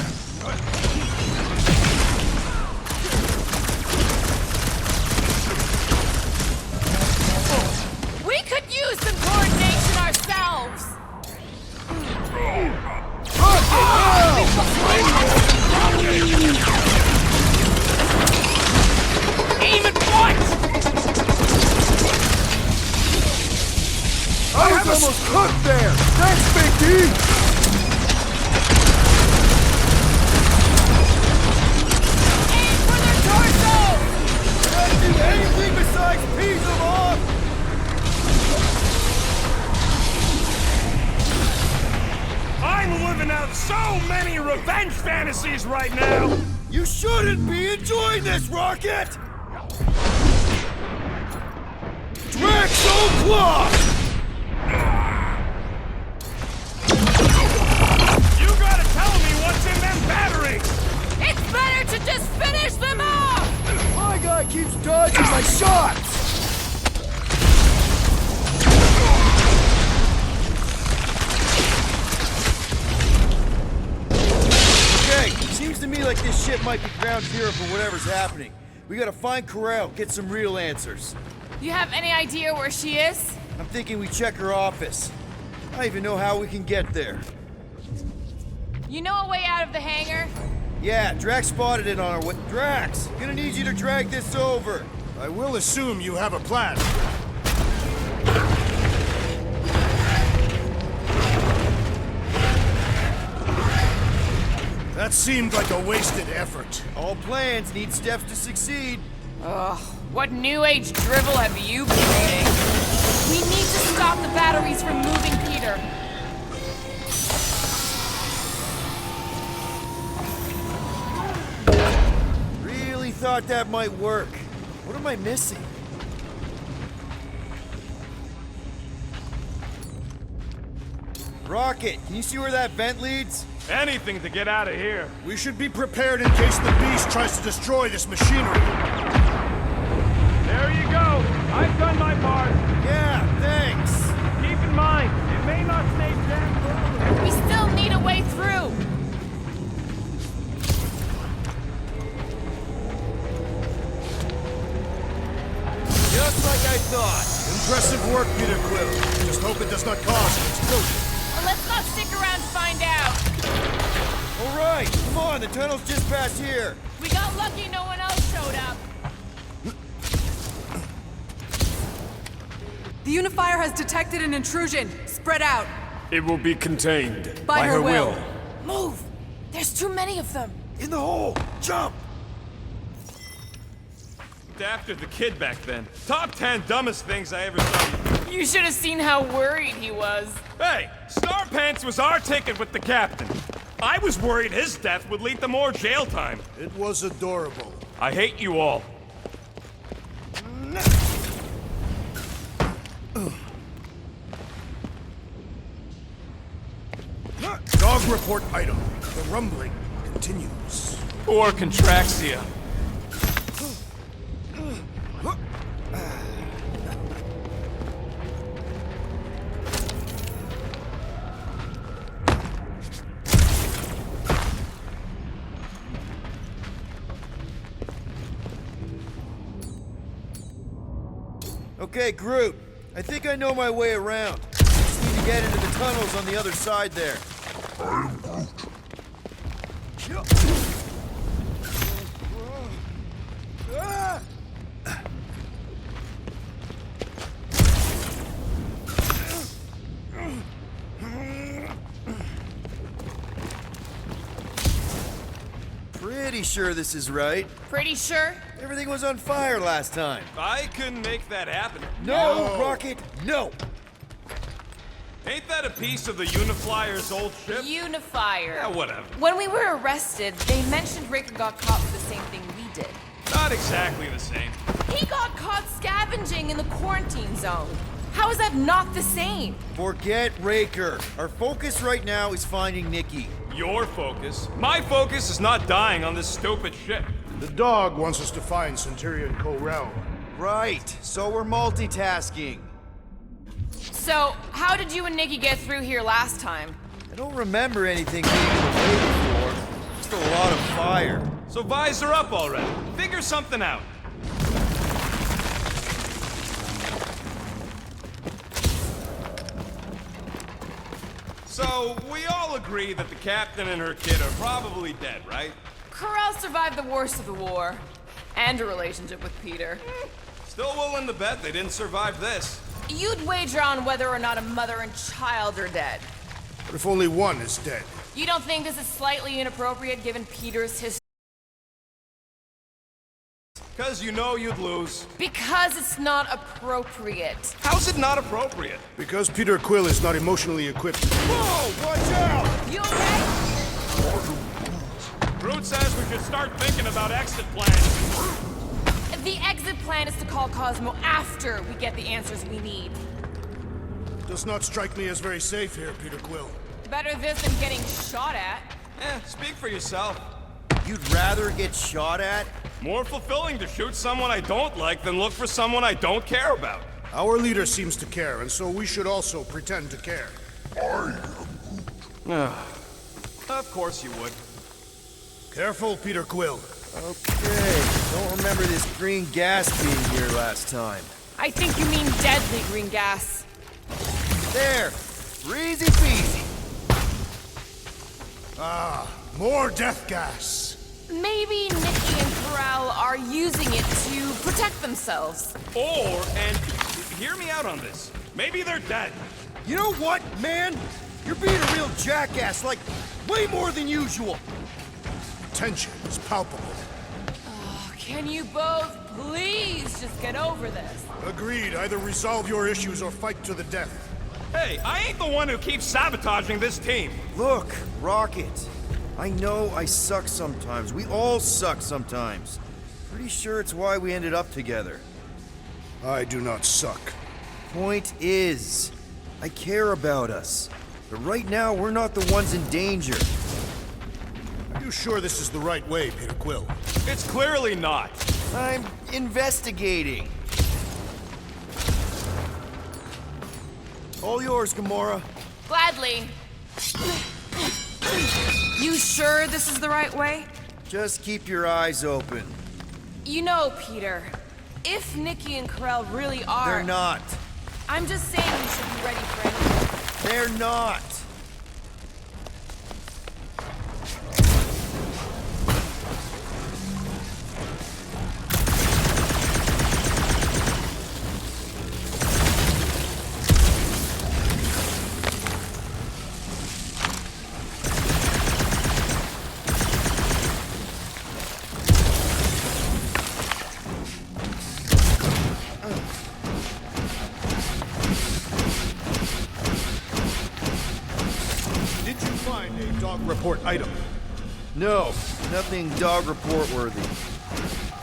J: We could use some coordination ourselves!
I: Aim at what?
K: I was almost cooked there! Thanks, Big D!
J: Aim for their torsos!
K: Can't do anything besides piece them off!
I: I'm living out so many revenge fantasies right now!
K: You shouldn't be enjoying this, Rocket! Draxo Claw!
I: You gotta tell me what's in them batteries!
J: It's better to just finish them off!
K: My guy keeps dodging my shots! Okay, seems to me like this ship might be ground zero for whatever's happening. We gotta find Corral, get some real answers.
J: You have any idea where she is?
K: I'm thinking we check her office. I don't even know how we can get there.
J: You know a way out of the hangar?
K: Yeah, Drax spotted it on our way. Drax, gonna need you to drag this over.
H: I will assume you have a plan. That seemed like a wasted effort.
K: All plans need steps to succeed.
J: Ugh, what new age drivel have you been reading? We need to stop the batteries from moving Peter.
K: Really thought that might work. What am I missing? Rocket, can you see where that vent leads?
I: Anything to get out of here.
H: We should be prepared in case the beast tries to destroy this machinery.
I: There you go. I've done my part.
K: Yeah, thanks.
I: Keep in mind, it may not stay jammed forever.
J: We still need a way through.
K: Just like I thought.
H: Impressive work, Peter Quill. Just hope it does not cause an explosion.
J: Well, let's not stick around to find out.
K: All right, come on, the tunnel's just past here.
J: We got lucky no one else showed up.
L: The Unifier has detected an intrusion. Spread out.
I: It will be contained.
L: By her will.
C: Move! There's too many of them.
K: In the hole! Jump!
I: After the kid back then. Top 10 dumbest things I ever saw.
C: You should have seen how worried he was.
I: Hey, Star Pants was our ticket with the captain. I was worried his death would lead to more jail time.
H: It was adorable.
I: I hate you all.
H: Dog report item. The rumbling continues.
I: Poor Contraxia.
K: Okay, Groot. I think I know my way around. Just need to get into the tunnels on the other side there.
B: I am Groot.
K: Pretty sure this is right.
C: Pretty sure?
K: Everything was on fire last time.
I: I couldn't make that happen.
K: No, Rocket, no!
I: Ain't that a piece of the Uniflyer's old ship?
C: Unifier.
I: Yeah, whatever.
C: When we were arrested, they mentioned Raker got caught for the same thing we did.
I: Not exactly the same.
C: He got caught scavenging in the quarantine zone. How is that not the same?
K: Forget Raker. Our focus right now is finding Nikki.
I: Your focus. My focus is not dying on this stupid ship.
H: The dog wants us to find Centurion Ko-Rel.
K: Right, so we're multitasking.
C: So, how did you and Nikki get through here last time?
K: I don't remember anything being in the way before. Just a lot of fire.
I: So visor up already. Figure something out. So, we all agree that the captain and her kid are probably dead, right?
C: Corral survived the worst of the war. And a relationship with Peter.
I: Still willing to bet they didn't survive this.
C: You'd wager on whether or not a mother and child are dead.
H: What if only one is dead?
C: You don't think this is slightly inappropriate given Peter's history?
I: Because you know you'd lose.
C: Because it's not appropriate.
I: How's it not appropriate?
H: Because Peter Quill is not emotionally equipped.
K: Whoa, watch out!
C: You okay?
I: Groot says we should start thinking about exit plans.
C: The exit plan is to call Cosmo after we get the answers we need.
H: Does not strike me as very safe here, Peter Quill.
C: Better this than getting shot at.
I: Speak for yourself.
K: You'd rather get shot at?
I: More fulfilling to shoot someone I don't like than look for someone I don't care about.
H: Our leader seems to care, and so we should also pretend to care.
B: I am
I: Of course you would.
H: Careful, Peter Quill.
K: Okay, don't remember this green gas being here last time.
C: I think you mean deadly green gas.
K: There! Easy peasy!
H: Ah, more death gas.
C: Maybe Nikki and Corral are using it to protect themselves.
I: And hear me out on this. Maybe they're dead.
K: You know what, man? You're being a real jackass, like, way more than usual.
H: Tension is palpable.
C: Oh, can you both please just get over this?
H: Agreed. Either resolve your issues or fight to the death.
I: Hey, I ain't the one who keeps sabotaging this team.
K: Look, Rocket. I know I suck sometimes. We all suck sometimes. Pretty sure it's why we ended up together.
H: I do not suck.
K: Point is, I care about us. But right now, we're not the ones in danger.
H: Are you sure this is the right way, Peter Quill?
I: It's clearly not.
K: I'm investigating. All yours, Gamora.
C: Gladly. You sure this is the right way?
K: Just keep your eyes open.
C: You know, Peter, if Nikki and Corral really are...
K: They're not.
C: I'm just saying we should be ready for anything.
K: They're not.
H: report item?
K: No, nothing dog report worthy.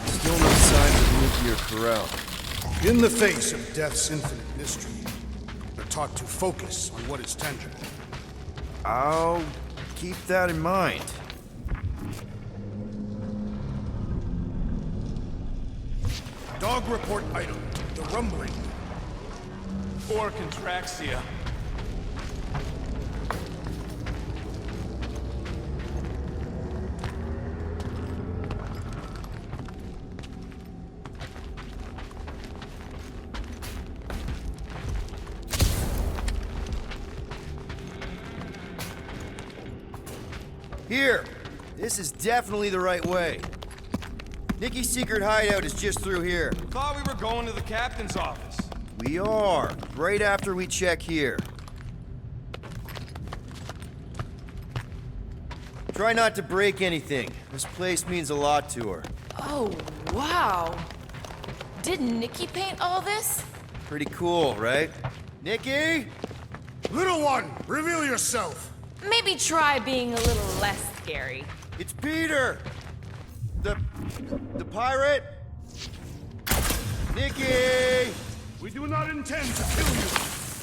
K: Still no signs of Nikki or Corral.
H: In the face of death's infinite mystery, we're taught to focus on what is tangible.
K: I'll keep that in mind.
H: Dog report item, the rumbling.
I: Or contraxia.
K: Here! This is definitely the right way. Nikki's secret hideout is just through here.
I: Thought we were going to the captain's office.
K: We are, right after we check here. Try not to break anything. This place means a lot to her.
C: Oh, wow. Did Nikki paint all this?
K: Pretty cool, right? Nikki?
H: Little one, reveal yourself!
C: Maybe try being a little less scary.
K: It's Peter! The pirate? Nikki!
H: We do not intend to kill you!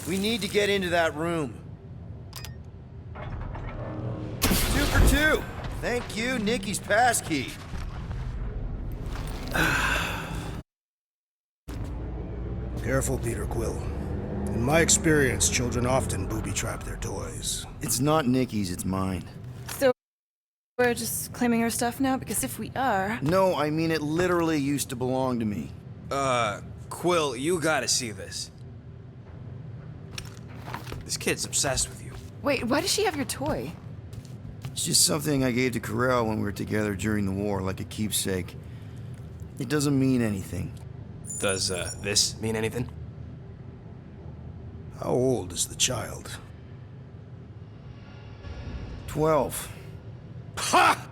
K: We need to get into that room. 2 for 2! Thank you, Nikki's passkey.
H: Careful, Peter Quill. In my experience, children often booby-trap their toys.
K: It's not Nikki's, it's mine.
C: So, we're just claiming her stuff now? Because if we are...
K: No, I mean it literally used to belong to me.
E: Quill, you gotta see this. This kid's obsessed with you.
C: Wait, why does she have your toy?
K: It's just something I gave to Corral when we were together during the war, like a keepsake. It doesn't mean anything.
E: Does, this mean anything?
H: How old is the child?
K: 12.
H: Ha!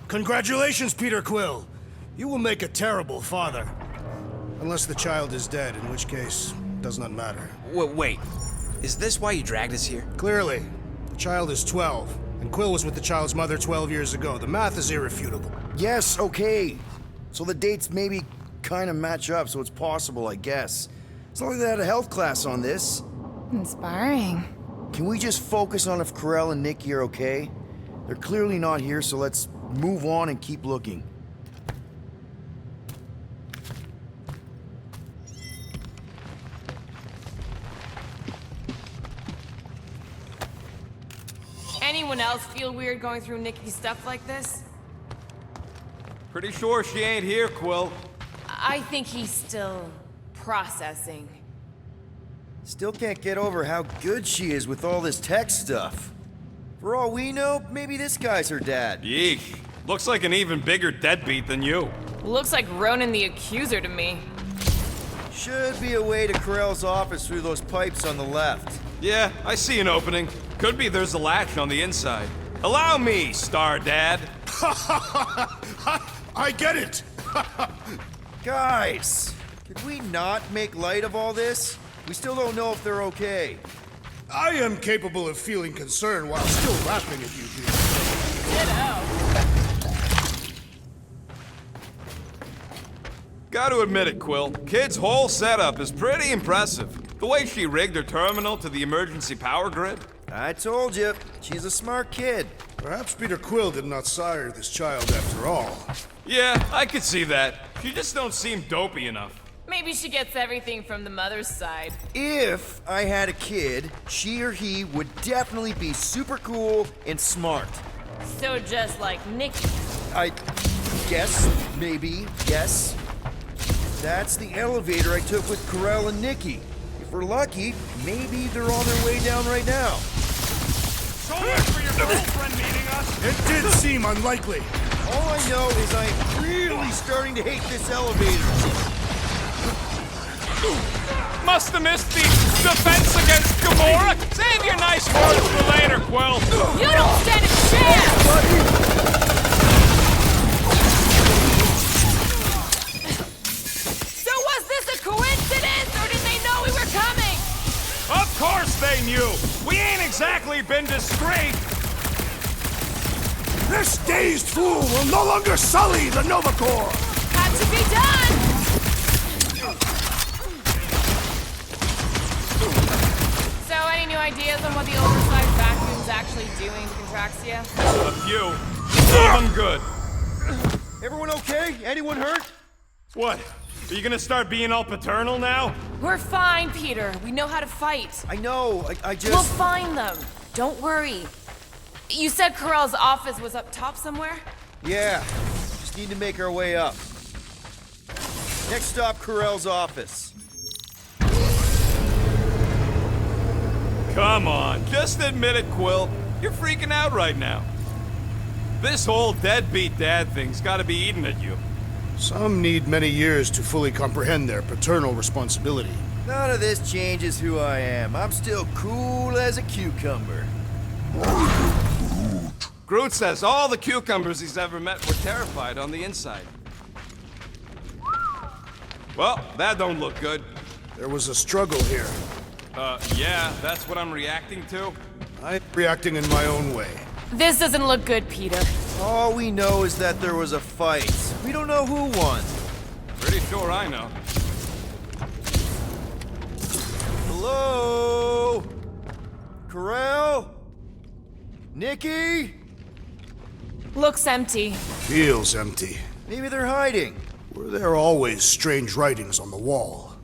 H: Congratulations, Peter Quill! You will make a terrible father. Unless the child is dead, in which case, does not matter.
E: Wait. Is this why you dragged us here?
H: Clearly. The child is 12, and Quill was with the child's mother 12 years ago. The math is irrefutable.
K: Yes, okay. So the dates maybe kind of match up, so it's possible, I guess. It's not like they had a health class on this.
C: Inspiring.
K: Can we just focus on if Corral and Nikki are okay? They're clearly not here, so let's move on and keep looking.
C: Anyone else feel weird going through Nikki's stuff like this?
I: Pretty sure she ain't here, Quill.
C: I think he's still processing.
K: Still can't get over how good she is with all this tech stuff. For all we know, maybe this guy's her dad.
I: Yeesh. Looks like an even bigger deadbeat than you.
C: Looks like Ronan the Accuser to me.
K: Should be a way to Corral's office through those pipes on the left.
I: Yeah, I see an opening. Could be there's a latch on the inside. Allow me, Star Dad.
H: I get it!
K: Guys, could we not make light of all this? We still don't know if they're okay.
H: I am capable of feeling concern while still laughing at you, Peter.
I: Gotta admit it, Quill. Kid's whole setup is pretty impressive. The way she rigged her terminal to the emergency power grid.
K: I told you, she's a smart kid.
H: Perhaps Peter Quill did not sire this child after all.
I: Yeah, I could see that. She just don't seem dopey enough.
C: Maybe she gets everything from the mother's side.
K: If I had a kid, she or he would definitely be super cool and smart.
C: So just like Nikki.
K: I guess, maybe, yes. That's the elevator I took with Corral and Nikki. If we're lucky, maybe they're on their way down right now.
I: So much for your girlfriend meeting us.
H: It did seem unlikely.
K: All I know is I'm really starting to hate this elevator.
I: Must have missed the defense against Gamora. Save your nice words for later, Quill.
C: You don't stand a chance! So was this a coincidence, or did they know we were coming?
I: Of course they knew. We ain't exactly been discreet.
H: This dazed fool will no longer sully the Nova Corps!
J: Had to be done!
C: So, any new ideas on what the oversized vacuum's actually doing to Contraxia?
I: A few. Even good.
K: Everyone okay? Anyone hurt?
I: What? Are you gonna start being all paternal now?
C: We're fine, Peter. We know how to fight.
K: I know, I just...
C: We'll find them. Don't worry. You said Corell's office was up top somewhere?
K: Yeah, just need to make our way up. Next stop, Corell's office.
I: Come on, just admit it, Quill. You're freaking out right now. This whole deadbeat dad thing's gotta be eating at you.
H: Some need many years to fully comprehend their paternal responsibility.
K: None of this changes who I am. I'm still cool as a cucumber.
I: Groot says all the cucumbers he's ever met were terrified on the inside. Well, that don't look good.
H: There was a struggle here.
I: Yeah, that's what I'm reacting to.
H: I'm reacting in my own way.
C: This doesn't look good, Peter.
K: All we know is that there was a fight. We don't know who won.
I: Pretty sure I know.
K: Hello? Corell? Nikki?
C: Looks empty.
H: Feels empty.
K: Maybe they're hiding.
H: Were there always strange writings on the wall?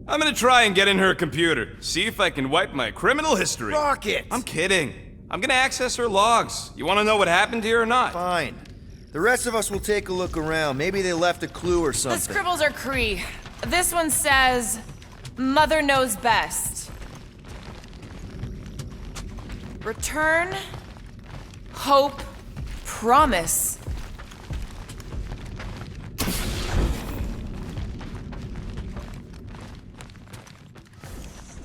I: I'm gonna try and get in her computer, see if I can wipe my criminal history.
K: Rocket!
I: I'm kidding. I'm gonna access her logs. You wanna know what happened here or not?
K: Fine. The rest of us will take a look around. Maybe they left a clue or something.
C: The scribbles are Cree. This one says, Mother knows best. Return, hope, promise.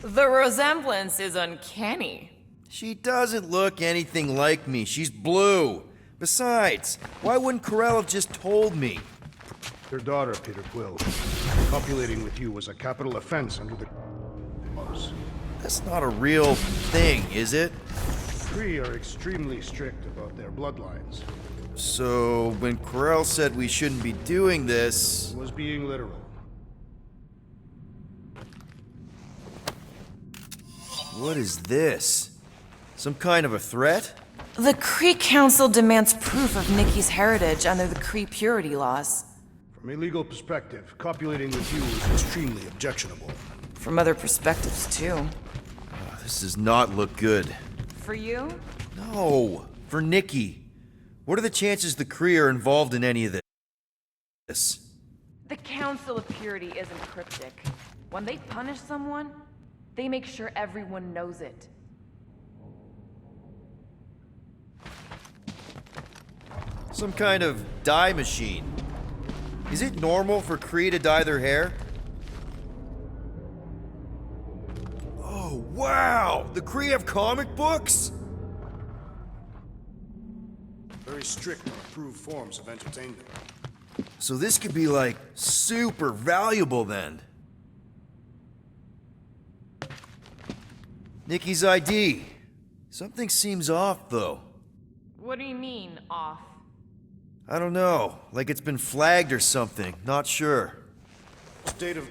C: The resemblance is uncanny.
K: She doesn't look anything like me. She's blue. Besides, why wouldn't Corell have just told me?
H: Your daughter, Peter Quill. Copulating with you was a capital offense under the laws.
K: That's not a real thing, is it?
H: Kree are extremely strict about their bloodlines.
K: So, when Corell said we shouldn't be doing this...
H: He was being literal.
K: What is this? Some kind of a threat?
C: The Kree Council demands proof of Nikki's heritage under the Kree purity laws.
H: From a legal perspective, copulating with you is extremely objectionable.
C: From other perspectives, too.
K: Oh, this does not look good.
C: For you?
K: No, for Nikki. What are the chances the Kree are involved in any of this?
C: The Council of Purity isn't cryptic. When they punish someone, they make sure everyone knows it.
K: Some kind of dye machine. Is it normal for Kree to dye their hair? Oh, wow! The Kree have comic books?
H: Very strict on approved forms of entertainment.
K: So this could be, like, super valuable then. Nikki's ID. Something seems off, though.
C: What do you mean, off?
K: I don't know. Like it's been flagged or something. Not sure.
H: State of...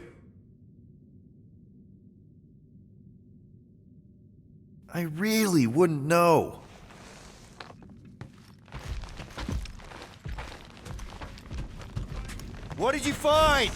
K: I really wouldn't know. What did you find?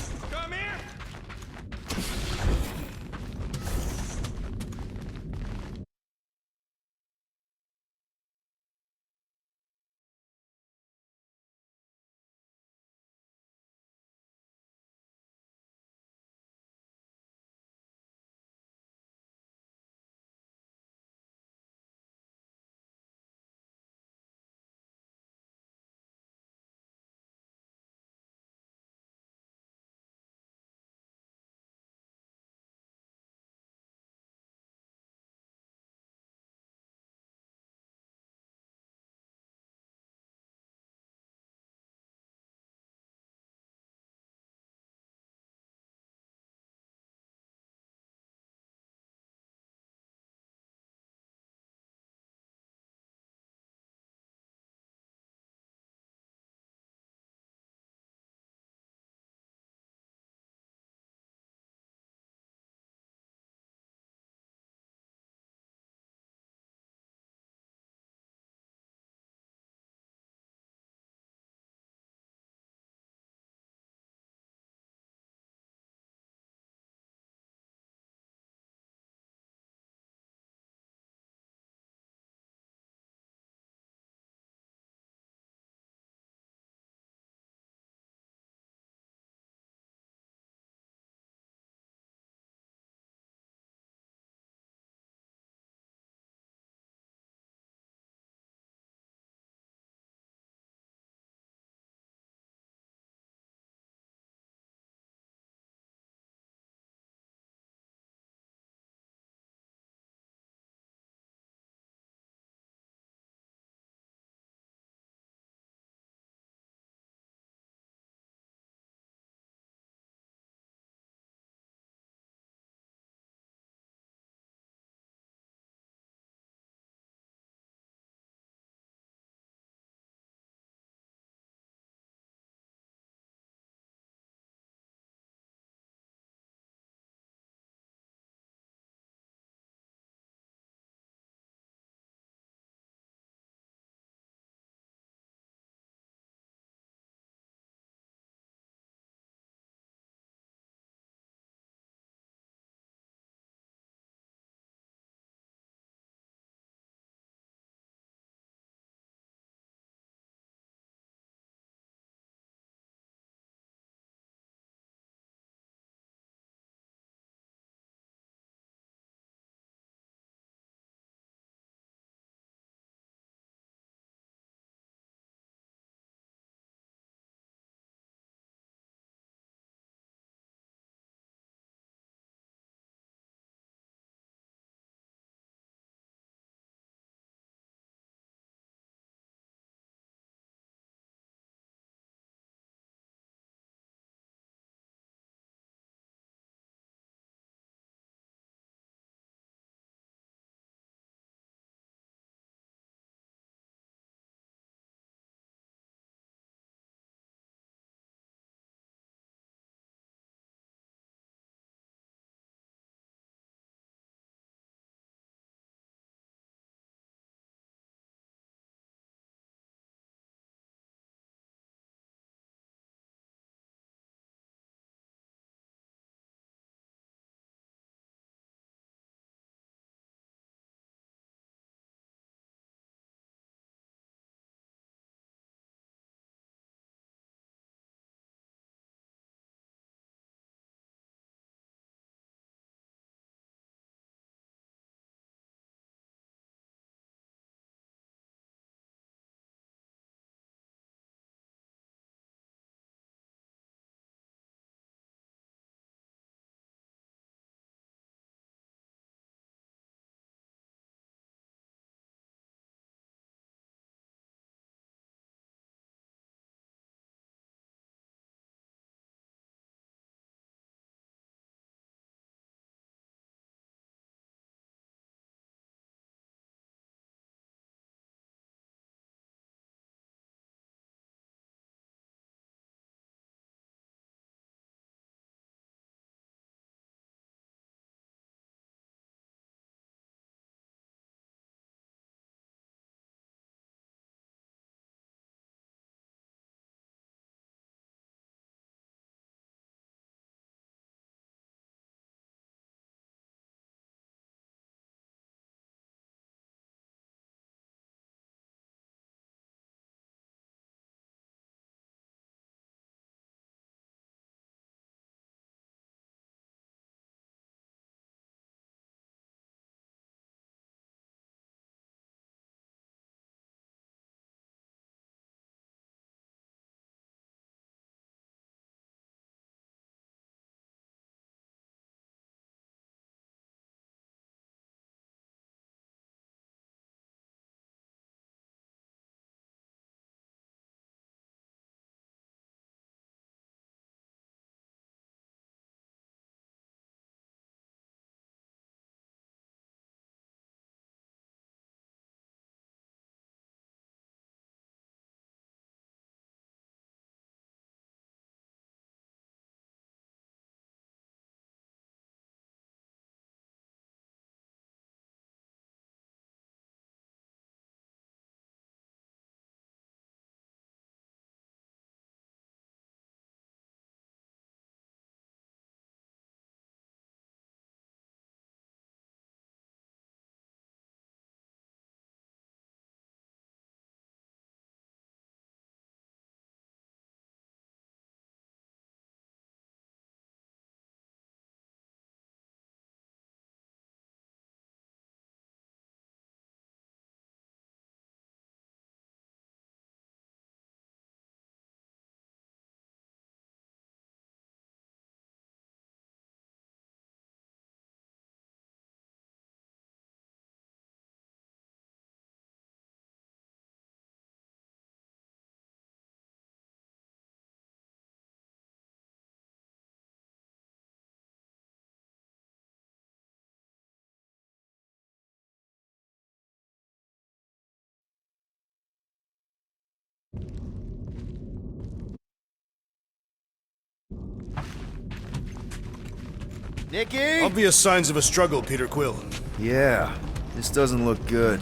K: Nicky?
H: Obvious signs of a struggle, Peter Quill.
A: Yeah, this doesn't look good.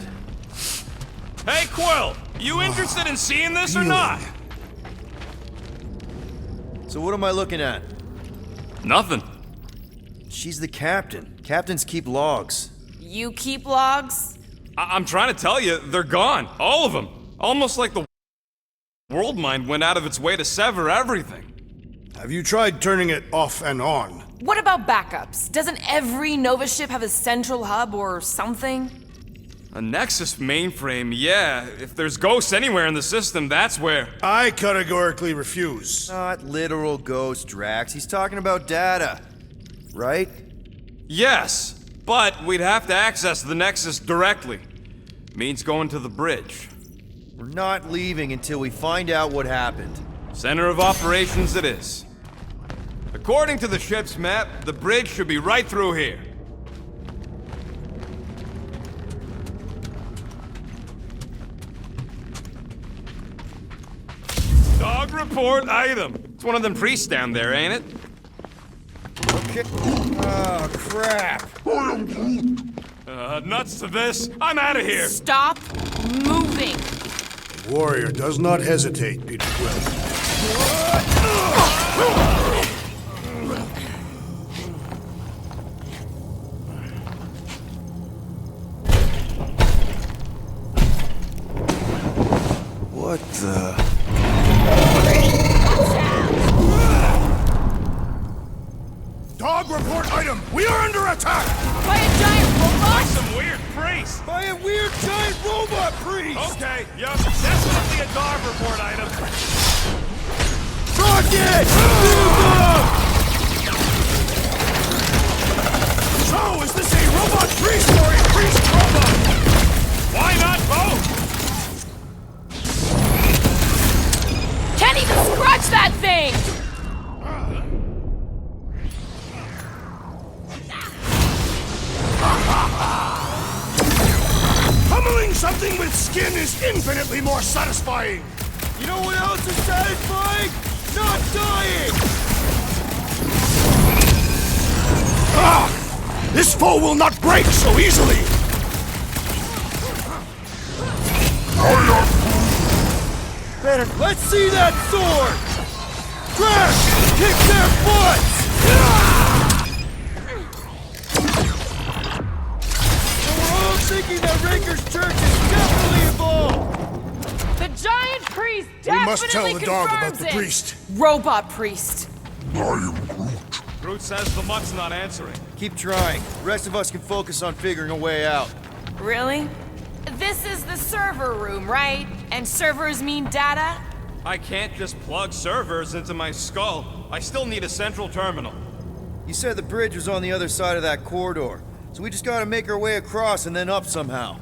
I: Hey, Quill! You interested in seeing this or not?
K: So what am I looking at?
I: Nothing.
K: She's the captain. Captains keep logs.
J: You keep logs?
I: I'm trying to tell you, they're gone. All of them. Almost like the world mind went out of its way to sever everything.
H: Have you tried turning it off and on?
J: What about backups? Doesn't every Nova ship have a central hub or something?
I: A Nexus mainframe, yeah. If there's ghosts anywhere in the system, that's where.
H: I categorically refuse.
K: Not literal ghost, Drax. He's talking about data. Right?
I: Yes, but we'd have to access the Nexus directly. Means going to the bridge.
K: We're not leaving until we find out what happened.
I: Center of operations it is. According to the ship's map, the bridge should be right through here. Dog report item. It's one of them priests down there, ain't it?
K: Okay. Oh, crap.
I: Nuts to this. I'm out of here.
J: Stop moving.
H: The warrior does not hesitate, Peter Quill.
K: What the...
H: Dog report item! We are under attack!
J: By a giant robot?
I: Some weird priest.
K: By a weird giant robot priest!
I: Okay, yup, definitely a dog report item.
K: Rocket!
H: So, is this a robot priest or a priest robot?
I: Why not both?
J: Can't even scratch that thing!
H: Pummeling something with skin is infinitely more satisfying!
K: You know what else is satisfying? Not dying!
H: Ah! This foe will not break so easily!
K: Better, let's see that sword! Crash! Kick their butts! So we're all thinking that Raker's church is definitely involved!
J: The giant priest
H: We
J: definitely
H: must tell the dog about
J: confirms
H: the
J: it.
H: priest.
J: Robot priest.
I: Groot says the mutt's not answering.
K: Keep trying. The rest of us can focus on figuring a way out.
J: Really? This is the server room, right? And servers mean data?
I: I can't just plug servers into my skull. I still need a central terminal.
K: You said the bridge was on the other side of that corridor, so we just gotta make our way across and then up somehow.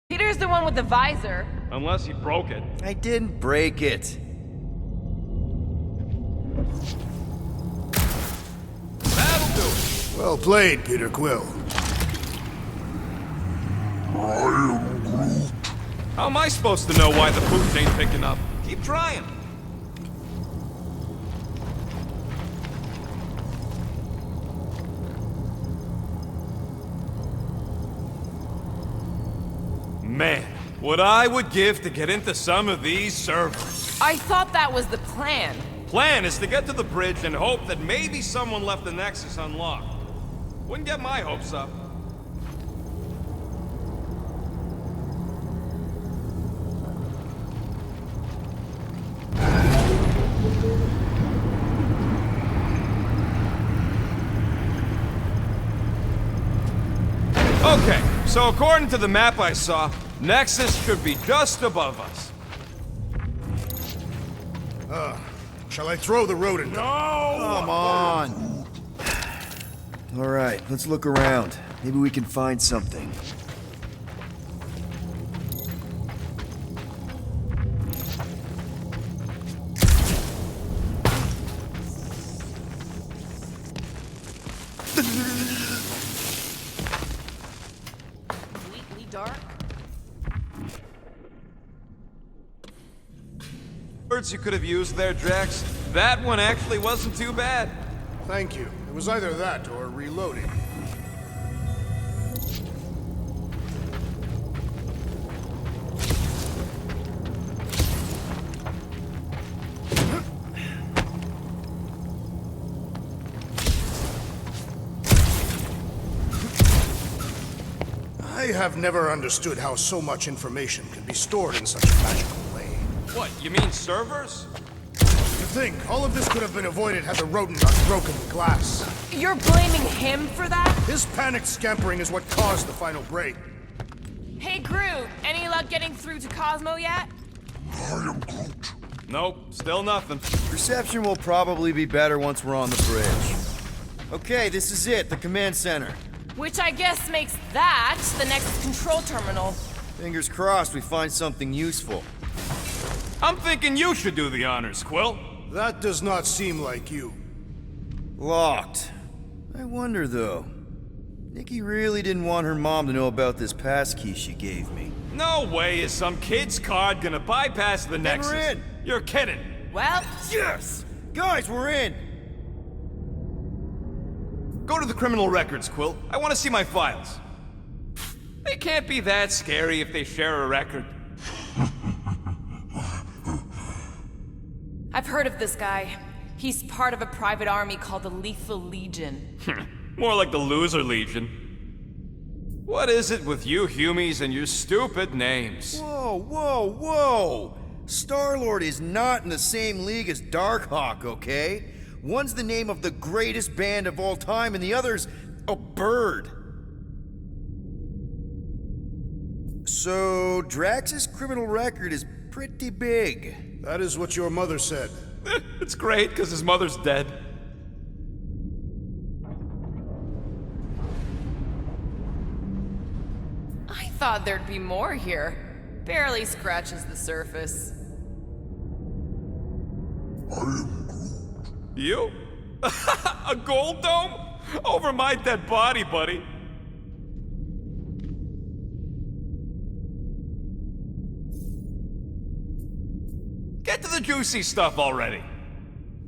C: Peter's the one with the visor.
I: Unless he broke it.
K: I didn't break it.
I: That'll do it.
H: Well played, Peter Quill.
I: How am I supposed to know why the pooch ain't picking up? Keep trying. Man, what I would give to get into some of these servers.
C: I thought that was the plan.
I: Plan is to get to the bridge and hope that maybe someone left the Nexus unlocked. Wouldn't get my hopes up. Okay, so according to the map I saw, Nexus should be just above us.
H: Shall I throw the rodent?
I: No!
K: Come on! Alright, let's look around. Maybe we can find something.
C: Completely dark.
I: Words you could have used there, Drax. That one actually wasn't too bad.
H: Thank you. It was either that or reloading. I have never understood how so much information can be stored in such a magical way.
I: What, you mean servers?
H: To think, all of this could have been avoided had the rodent not broken the glass.
C: You're blaming him for that?
H: His panicked scampering is what caused the final break.
C: Hey, Groot, any luck getting through to Cosmo yet?
B: I am Groot.
I: Nope, still nothing.
A: Reception will probably be better once we're on the bridge. Okay, this is it, the command center.
C: Which I guess makes that the next control terminal.
A: Fingers crossed we find something useful.
I: I'm thinking you should do the honors, Quill.
H: That does not seem like you.
A: Locked. I wonder, though. Nikki really didn't want her mom to know about this passkey she gave me.
I: No way is some kid's card gonna bypass the Nexus.
A: We're in.
I: You're kidding.
C: Well,
A: Yes! Guys, we're in!
I: Go to the criminal records, Quill. I want to see my files. They can't be that scary if they share a record.
C: I've heard of this guy. He's part of a private army called the Lethal Legion.
I: More like the Loser Legion. What is it with you Humies and your stupid names?
A: Whoa, whoa, whoa! Star-Lord is not in the same league as Darkhawk, okay? One's the name of the greatest band of all time, and the other's a bird. So, Drax's criminal record is pretty big.
H: That is what your mother said.
I: It's great, because his mother's dead.
C: I thought there'd be more here. Barely scratches the surface.
B: I am
I: You? A gold dome? Over my dead body, buddy. Get to the juicy stuff already.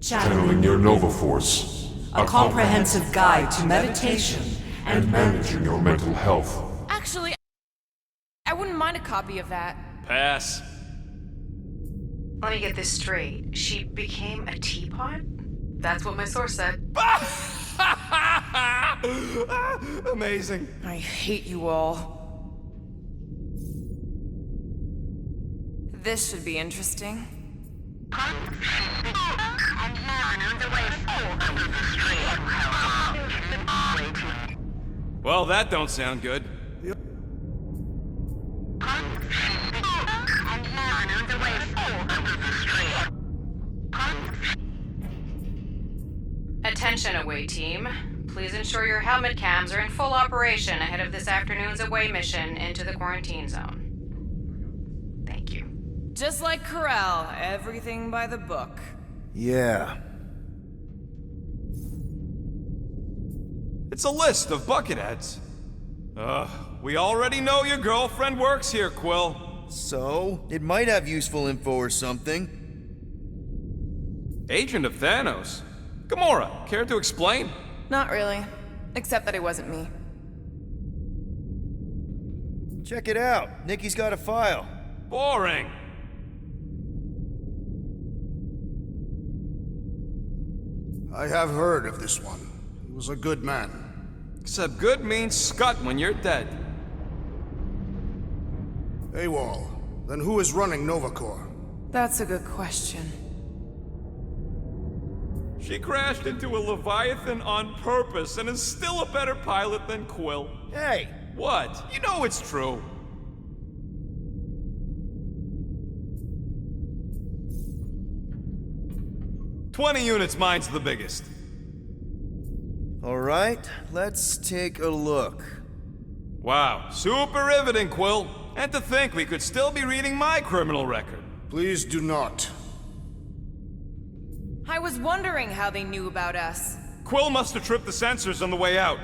B: channeling your Nova Force.
M: A comprehensive guide to meditation
B: and managing your mental health.
C: Actually, I wouldn't mind a copy of that.
I: Pass.
L: Let me get this straight. She became a teapot? That's what my source said.
I: Amazing.
C: I hate you all. This should be interesting.
I: Well, that don't sound good.
N: Attention, away team. Please ensure your helmet cams are in full operation ahead of this afternoon's away mission into the quarantine zone. Thank you.
C: Just like Corel, everything by the book.
A: Yeah.
I: It's a list of bucketheads. We already know your girlfriend works here, Quill.
A: So, it might have useful info or something.
I: Agent of Thanos? Gamora, care to explain?
C: Not really. Except that it wasn't me.
A: Check it out. Nikki's got a file.
I: Boring.
H: I have heard of this one. He was a good man.
I: Except good means scut when you're dead.
H: AWOL. Then who is running Novacore?
C: That's a good question.
I: She crashed into a Leviathan on purpose and is still a better pilot than Quill.
A: Hey!
I: What? You know it's true. "20 units, mine's the biggest."
A: Alright, let's take a look.
I: Wow, super riveting, Quill. And to think we could still be reading my criminal record.
H: Please do not.
C: I was wondering how they knew about us.
I: Quill must have tripped the sensors on the way out.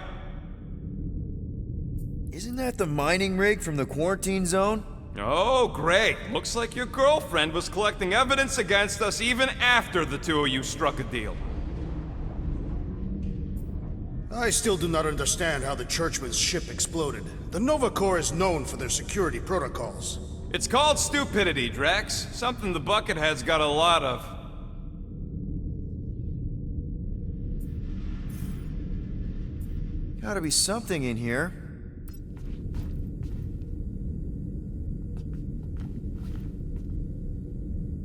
A: Isn't that the mining rig from the quarantine zone?
I: Oh, great. Looks like your girlfriend was collecting evidence against us even after the two of you struck a deal.
H: I still do not understand how the Churchman's ship exploded. The Nova Corps is known for their security protocols.
I: It's called stupidity, Drax. Something the Buckethead's got a lot of.
A: Gotta be something in here.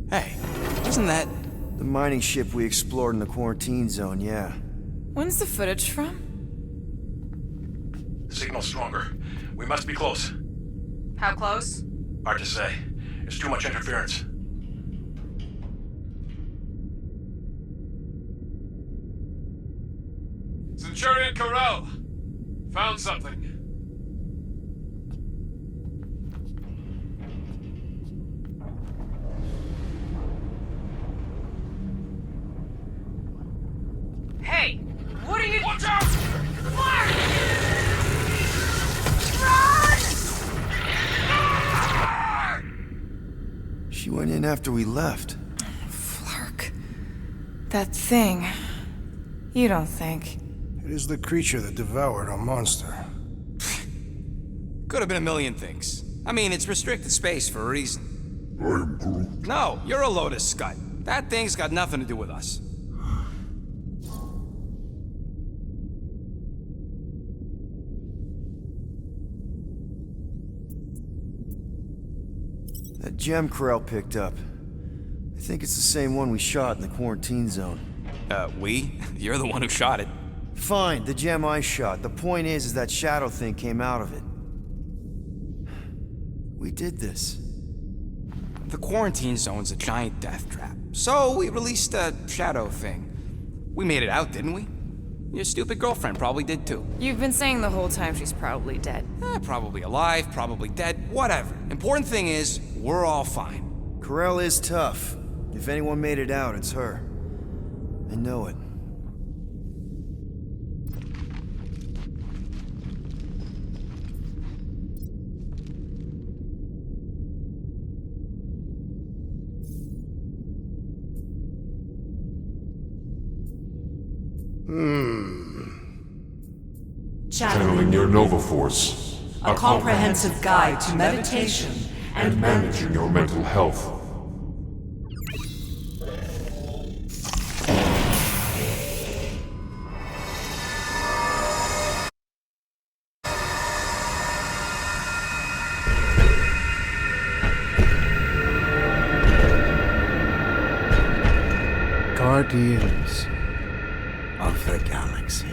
E: Hey, wasn't that...
A: The mining ship we explored in the quarantine zone, yeah.
J: When's the footage from?
O: Signal stronger. We must be close.
N: How close?
O: Hard to say. There's too much interference.
I: Centurion Corell! Found something.
J: Hey! What are you—
I: Watch out!
J: Mark! Run!
A: She went in after we left.
J: Flark. That thing. You don't think?
H: It is the creature that devoured our monster.
E: Could have been a million things. I mean, it's restricted space for a reason.
B: I'm Groot.
E: No, you're a Lotus Scud. That thing's got nothing to do with us.
A: That gem Corell picked up. I think it's the same one we shot in the quarantine zone.
E: We? You're the one who shot it.
A: Fine, the gem I shot. The point is that shadow thing came out of it. We did this.
E: The quarantine zone's a giant death trap. So we released a shadow thing. We made it out, didn't we? Your stupid girlfriend probably did too.
J: You've been saying the whole time she's probably dead.
E: Probably alive, probably dead, whatever. Important thing is, we're all fine.
A: Corell is tough. If anyone made it out, it's her. I know it.
B: Channeling your Nova Force.
M: A comprehensive guide to meditation
B: and managing your mental health.
P: Guardians of the Galaxy.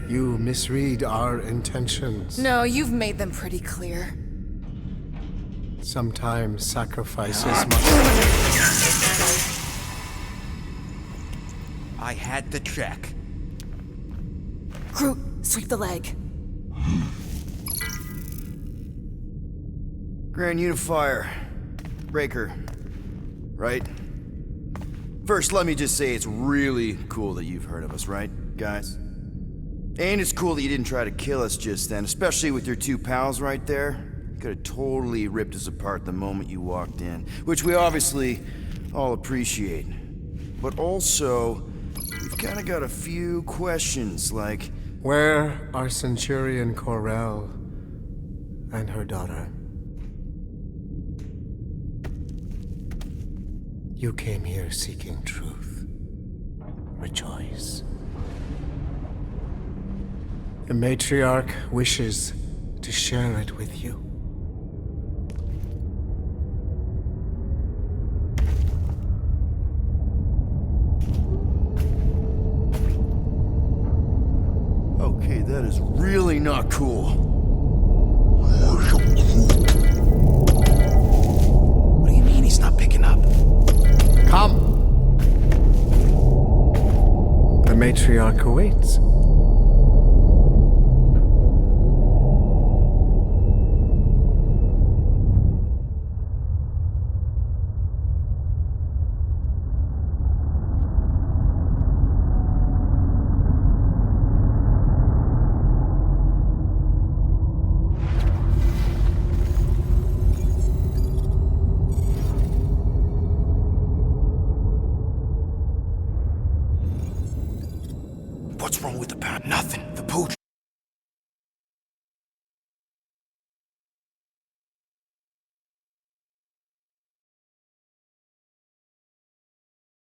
P: You misread our intentions.
J: No, you've made them pretty clear.
P: Sometimes sacrifices must...
E: I had to check.
J: Groot, sweep the leg.
A: Grand Unifier. Breaker. Right? First, let me just say it's really cool that you've heard of us, right, guys? And it's cool that you didn't try to kill us just then, especially with your two pals right there. You could have totally ripped us apart the moment you walked in, which we obviously all appreciate. But also, we've kind of got a few questions, like...
P: Where are Centurion Corell and her daughter? You came here seeking truth. Rejoice. The matriarch wishes to share it with you.
A: Okay, that is really not cool.
E: What do you mean he's not picking up?
P: Come! The matriarch awaits.
K: What's wrong with the pad?
E: Nothing.